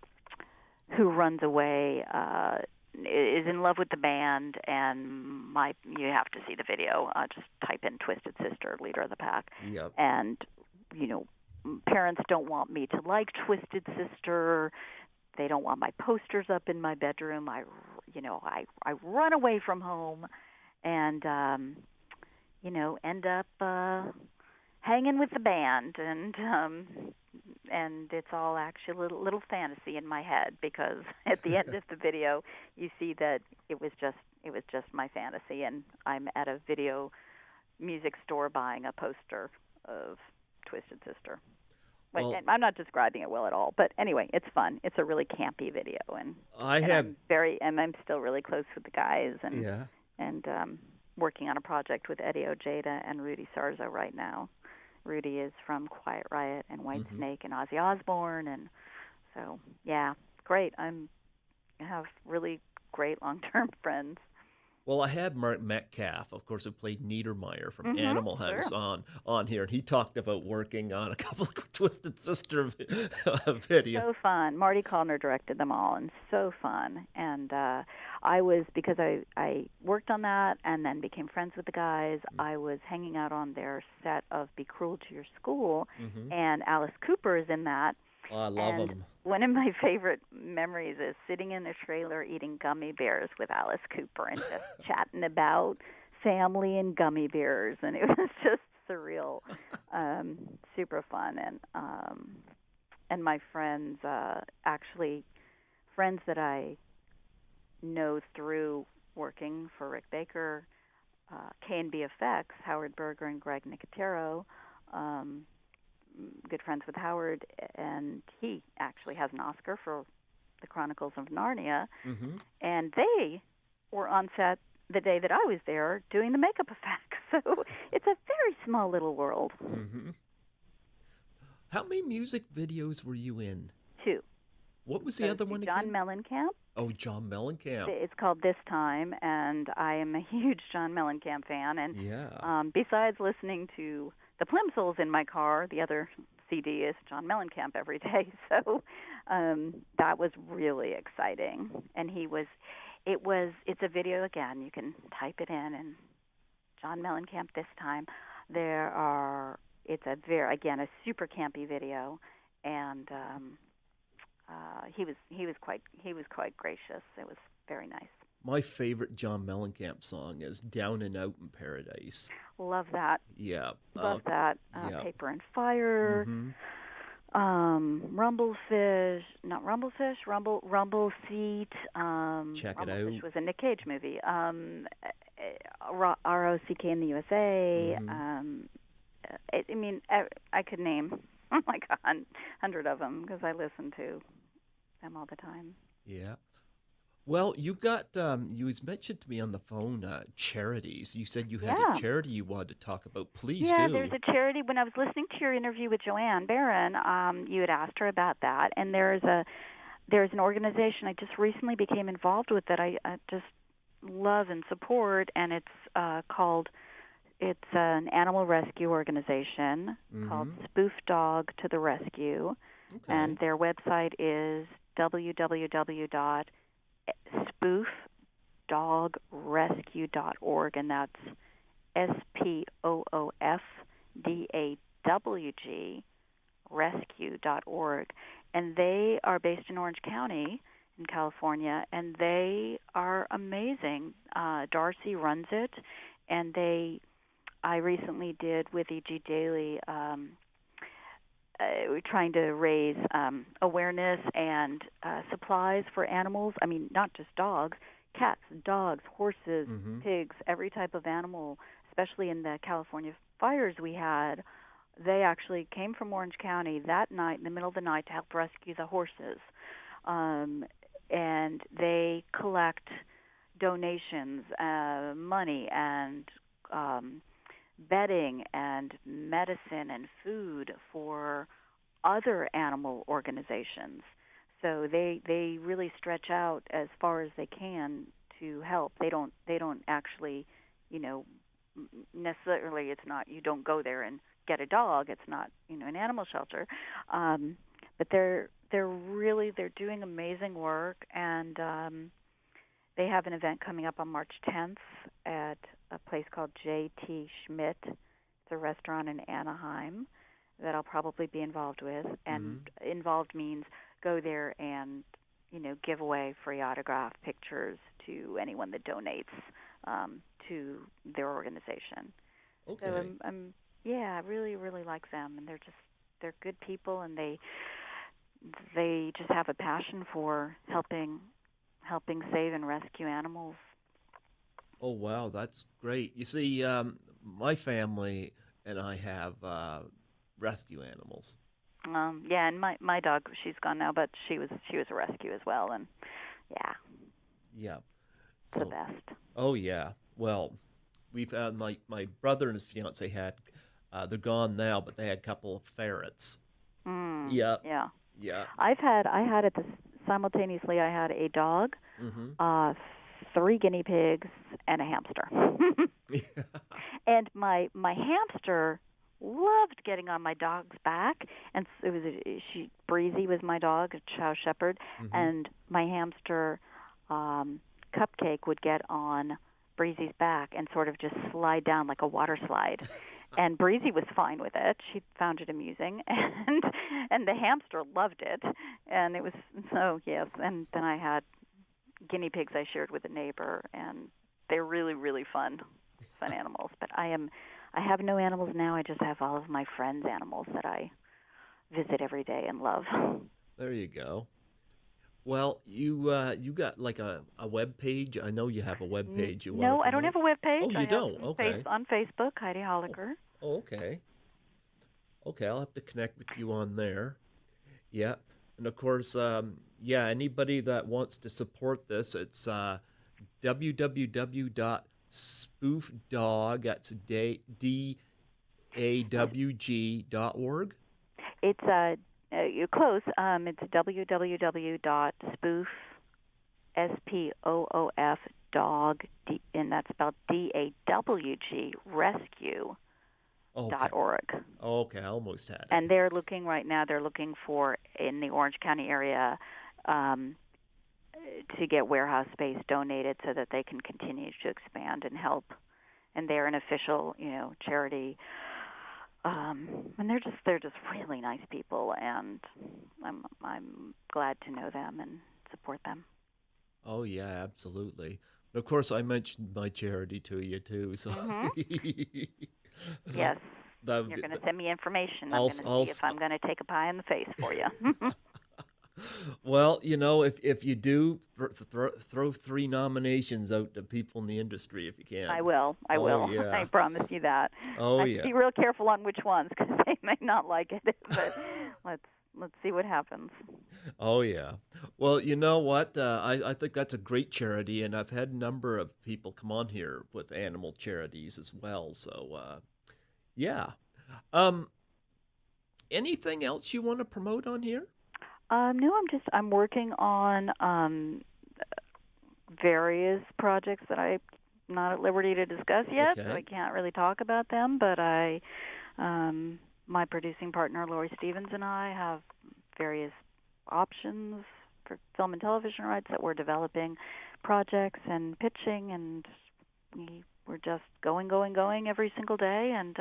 who runs away. Is in love with the band, and you have to see the video. Just type in Twisted Sister, Leader of the Pack, Yep. and you know, parents don't want me to like Twisted Sister. They don't want my posters up in my bedroom. I run away from home, and end up hanging with the band, and it's all actually a little fantasy in my head, because at the end of the video you see that it was just my fantasy, and I'm at a video music store buying a poster of Twisted Sister. But Well, I'm not describing it well at all, but anyway, it's fun. It's a really campy video, and I and have, I'm still really close with the guys, yeah. and working on a project with Eddie Ojeda and Rudy Sarzo right now. Rudy is from Quiet Riot and Hmm. Whitesnake and Ozzy Osbourne, and so yeah, great. I have really great long-term friends. Well, I had Mark Metcalf, of course, who played Niedermeyer from Mhm. Animal Sure. House on here, and he talked about working on a couple of Twisted Sister videos. So fun. Marty Callner directed them all, and so fun. And because I worked on that and then became friends with the guys, I was hanging out on their set of Be Cruel to Your School, Mm-hmm. and Alice Cooper is in that. Oh, I love And him. one of my favorite memories is sitting in a trailer eating gummy bears with Alice Cooper and just chatting about family and gummy bears, and it was just surreal, super fun, and my friends, actually friends that I know through working for Rick Baker, K&B Effects, Howard Berger and Greg Nicotero, good friends with Howard, and he actually has an Oscar for The Chronicles of Narnia, Mm-hmm. and they were on set the day that I was there doing the makeup effects. So it's a very small little world. Mm-hmm. How many music videos were you in? 2. What was the other one again? John Mellencamp. Oh, John Mellencamp. It's called This Time, and I am a huge John Mellencamp fan. And Yeah. besides listening to the Plimsolls in my car, the other CD is John Mellencamp every day. So that was really exciting. And it's a video again. You can type it in, and John Mellencamp This Time. It's a super campy video, and he was quite gracious. It was very nice. My favorite John Mellencamp song is "Down and Out in Paradise." Love that. Yeah. Love that. Yeah. Paper and Fire. Mm-hmm. Rumble Seat. Check it Rumblefish out. was a Nick Cage movie. ROCK in the USA. Mm-hmm. I could name like 100 of them because I listen to them all the time. Yeah. Well, you got you was mentioned to me on the phone charities. You said you had a charity you wanted to talk about. Please Yeah, do. there's a charity. When I was listening to your interview with Joanne Barron, you had asked her about that, and there's an organization I just recently became involved with that I just love and support, and it's an animal rescue organization called Spoof Dog to the Rescue, and their website is www.spoofdogrescue.org, and that's SPOOFDAWG rescue.org. And they are based in Orange County in California, and they are amazing. Darcy runs it, and I recently did with E.G. Daily, we're trying to raise awareness and supplies for animals. I mean, not just dogs, cats, dogs, horses, pigs, every type of animal, especially in the California fires we had. They actually came from Orange County that night, in the middle of the night, to help rescue the horses. And they collect donations, money, and bedding and medicine and food for other animal organizations. So they really stretch out as far as they can to help. They don't actually, necessarily, it's not, you don't go there and get a dog. It's not, an animal shelter. But they're doing amazing work, and they have an event coming up on March 10th at a place called J.T. Schmidt. It's a restaurant in Anaheim that I'll probably be involved with. And involved means go there and, give away free autograph pictures to anyone that donates to their organization. Okay. So I really, really like them, and they're good people, and they just have a passion for helping save and rescue animals. Oh, wow, that's great. You see, my family and I have rescue animals. And my dog, she's gone now, but she was a rescue as well, and Yeah. it's the best. Oh, yeah. Well, we've had my brother and his fiance had, they're gone now, but they had a couple of ferrets. Yeah. Yeah. Yeah. I had it simultaneously. I had a dog, 3 guinea pigs, and a hamster. And my hamster loved getting on my dog's back, and Breezy was my dog, a Chow Shepherd, and my hamster Cupcake would get on Breezy's back and sort of just slide down like a water slide. And Breezy was fine with it. She found it amusing, and the hamster loved it. And it was yes. And then I had guinea pigs I shared with a neighbor, and they're really, really fun animals. But I have no animals now. I just have all of my friends' animals that I visit every day and love. There you go. Well, you got like a web page. I know you have a web page. No, I don't have a web page. Oh, you don't? Okay. On Facebook, Heidi Holicker. Oh, okay. Okay, I'll have to connect with you on there. Yeah. And of course, anybody that wants to support this, it's www.spoofdogrescue.org. Spoof Dog. That's DAWG.org. It's you're close. It's www.spoof SPOOF dog, and that's spelled DAWG Okay. rescue.org. Okay, I almost had it. And they're looking right now. They're looking for in the Orange County area to get warehouse space donated so that they can continue to expand and help. And they're an official, charity. And they're just really nice people, and I'm glad to know them and support them. Oh yeah, absolutely. Of course, I mentioned my charity to you too. So Yes, the, you're going to send me information. I'm I'll, going to I'll, see if I'm going to take a pie in the face for you. well, if you do, throw 3 nominations out to people in the industry if you can. I will. Yeah. I promise you that. Oh I yeah. have to be real careful on which ones because they may not like it. But let's see what happens. Oh yeah. Well, you know what? I think that's a great charity, and I've had a number of people come on here with animal charities as well. So yeah. Anything else you want to promote on here? No, I'm working on various projects that I'm not at liberty to discuss yet, Okay. so I can't really talk about them. But my producing partner Lori Stevens and I have various options for film and television rights that we're developing projects and pitching, and we're just going every single day, and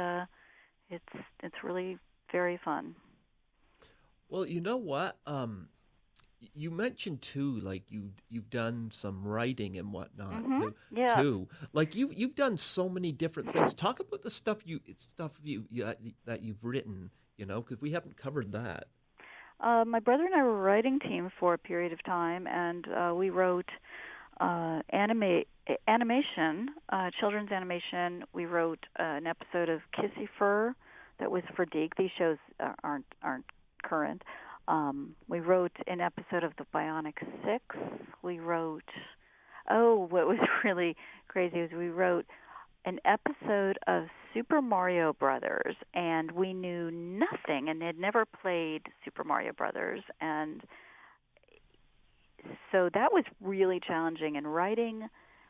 it's really very fun. Well, you know what? You mentioned too, like you've done some writing and whatnot Yeah. too. Like you've done so many different things. Talk about the stuff that you've written. Because we haven't covered that. My brother and I were a writing team for a period of time, and we wrote animation, children's animation. We wrote an episode of Kissy Fur that was for Deke. These shows aren't current. We wrote an episode of The Bionic Six. We wrote, what was really crazy is we wrote an episode of Super Mario Brothers, and we knew nothing and had never played Super Mario Brothers, and so that was really challenging. And writing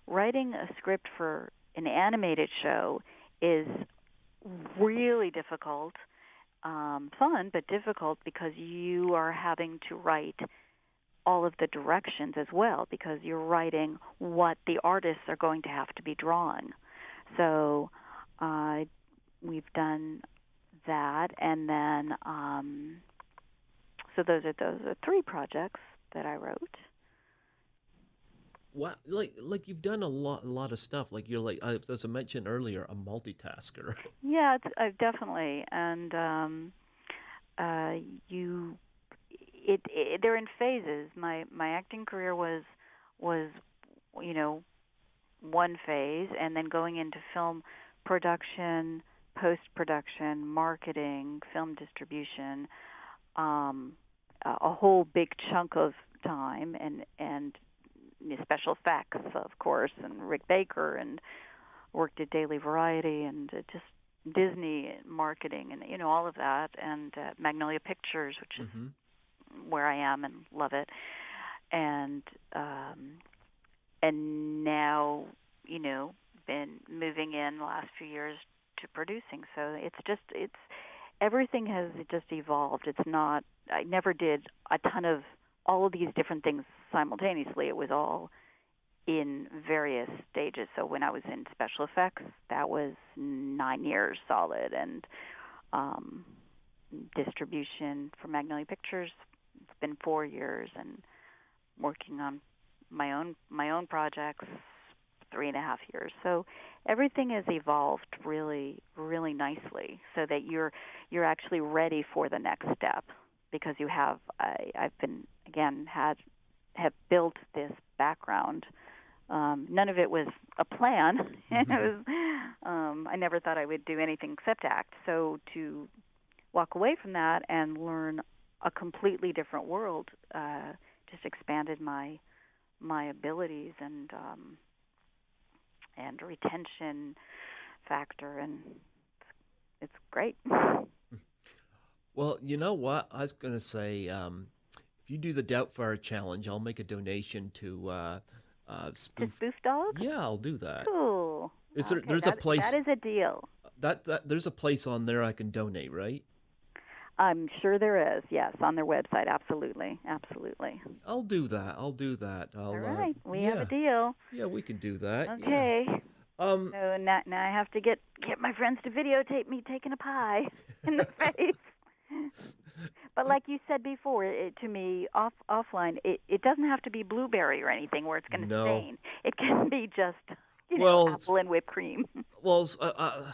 a script for an animated show is really difficult. Fun, but difficult because you are having to write all of the directions as well, because you're writing what the artists are going to have to be drawing. So we've done that, and then so those are 3 projects that I wrote. Wow, like you've done a lot of stuff. Like you're as I mentioned earlier, a multitasker. Yeah, definitely, and they're in phases. My acting career was one phase, and then going into film production, post production, marketing, film distribution, a whole big chunk of time, and special effects, of course, and Rick Baker, and worked at Daily Variety, and just Disney marketing, and all of that, and Magnolia Pictures, which is where I am and love it, and now been moving in the last few years to producing. So it's everything has just evolved. It's not, I never did a ton of all of these different things simultaneously. It was all in various stages. So when I was in special effects, that was 9 years solid, and distribution for Magnolia Pictures, it's been 4 years, and working on my own projects, 3.5 years. So everything has evolved really, really nicely, so that you're actually ready for the next step, because you have I've been have built this background. None of it was a plan. It was I never thought I would do anything except act. So to walk away from that and learn a completely different world and retention factor, and it's great. Well, you know what? I was going to say, if you do the Doubtfire Challenge, I'll make a donation to To Spoof. Spoof Dog? Yeah, I'll do that. Cool. Is there? Okay, There's a that place is a deal. that there's a place on there I can donate, right? I'm sure there is. Yes, on their website. Absolutely, absolutely. I'll do that. I'll do that. All right, we have a Yeah, deal. yeah, we can do that. Yeah. Okay. Um, So now I have to get my friends to videotape me taking a pie in the face. But like you said before, to me, offline, it doesn't have to be blueberry or anything where it's going to no. stain. It can be just, Well, apple and whipped cream. Well,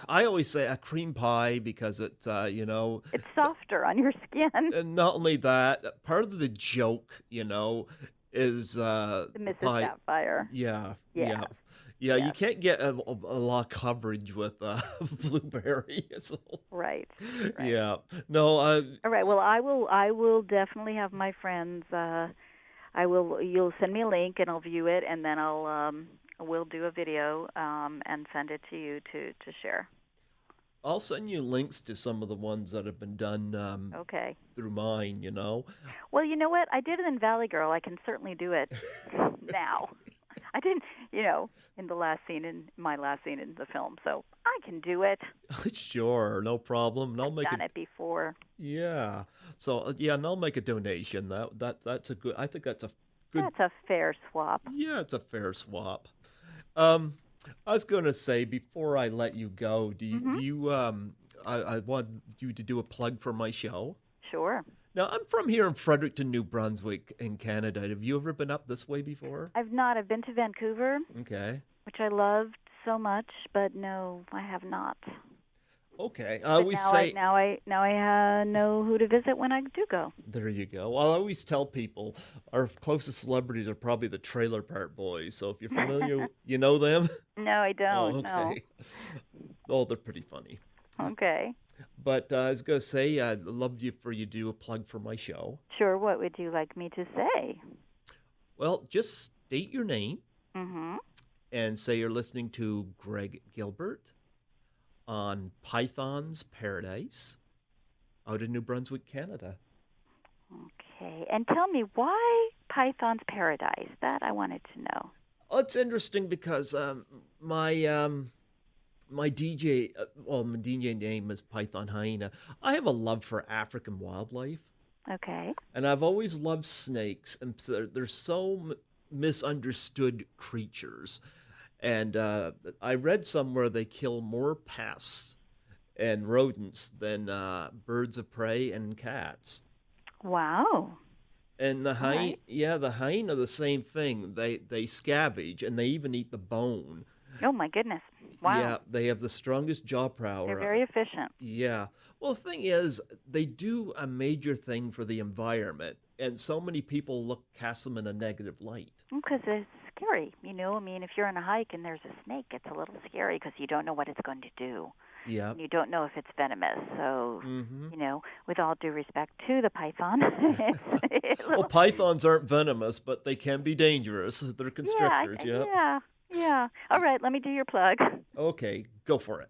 I always say a cream pie because it's, It's softer on your skin. and not only that, part of the joke, is The Mrs. pie. Sapphire. Yeah, Yes. yeah, yeah. You Yes. can't get a lot of coverage with blueberry. So, Right. Right. yeah, no, All right. Well, I will definitely have my friends. You'll send me a link and I'll view it, and then we'll do a video and send it to you to share. I'll send you links to some of the ones that have been done Okay. through mine. Well, you know what? I did it in Valley Girl. I can certainly do it now. I didn't, in my last scene in the film, so I can do it. Sure, no problem. And I'll make Done it before. Yeah. So yeah, and I'll make a donation. That's a good. I think that's a good. That's a fair swap. Yeah, it's a fair swap. I was going to say before I let you go, I want you to do a plug for my show. Sure. Now, I'm from here in Fredericton, New Brunswick, in Canada. Have you ever been up this way before? I've not. I've been to Vancouver, Okay. which I loved so much, but no, I have not. Okay. I But always say. now I know who to visit when I do go. There you go. Well, I always tell people our closest celebrities are probably the Trailer Park Boys. So if you're familiar, you know them? No, I don't. Oh, okay. Oh, they're pretty funny. No. Okay. But I was going to say, I'd love for you to do a plug for my show. Sure. What would you like me to say? Well, just state your name Mm-hmm. and say you're listening to Greg Gilbert on Python's Paradise out in New Brunswick, Canada. Okay. And tell me, why Python's Paradise? That I wanted to know. Oh, it's interesting because my DJ, my DJ name is Python Hyena. I have a love for African wildlife, Okay. and I've always loved snakes, and they're so misunderstood creatures. And I read somewhere they kill more pests and rodents than birds of prey and cats. Wow. And the All right. the hyena, the same thing. They scavenge and they even eat the bone. Oh my goodness. Wow. Yeah, they have the strongest jaw power. They're very efficient. Yeah. Well, the thing is, they do a major thing for the environment, and so many people cast them in a negative light. Because it's scary. If you're on a hike and there's a snake, it's a little scary because you don't know what it's going to do. Yeah. And you don't know if it's venomous. So, Mm-hmm. with all due respect to the python, it's a Well, little, pythons aren't venomous, but they can be dangerous. They're constrictors. Yeah. yeah. All right, let me do your plug. Okay, go for it.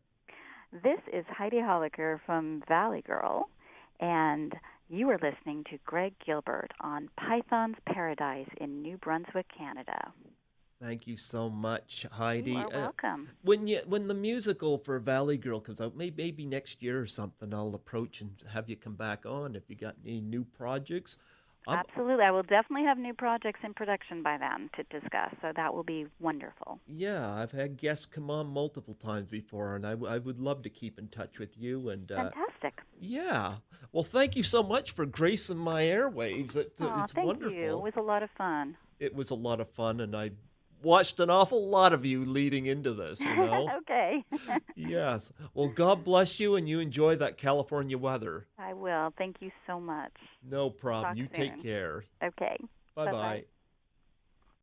This is Heidi Holicker from Valley Girl, and you are listening to Greg Gilbert on Python's Paradise in New Brunswick, Canada. Thank you so much, Heidi. You are welcome. When the musical for Valley Girl comes out, maybe next year or something, I'll approach and have you come back on if you got any new projects. Absolutely. I will definitely have new projects in production by then to discuss, so that will be wonderful. Yeah, I've had guests come on multiple times before, and I would love to keep in touch with you. And Fantastic. yeah, well, thank you so much for gracing my airwaves. It's Thank wonderful. you. It was a lot of fun. It was a lot of fun, and I watched an awful lot of you leading into this, Okay. Yes. Well, God bless you, and you enjoy that California weather. I will. Thank you so much. No problem. Talk You soon. take care. Okay. Bye-bye. Bye-bye.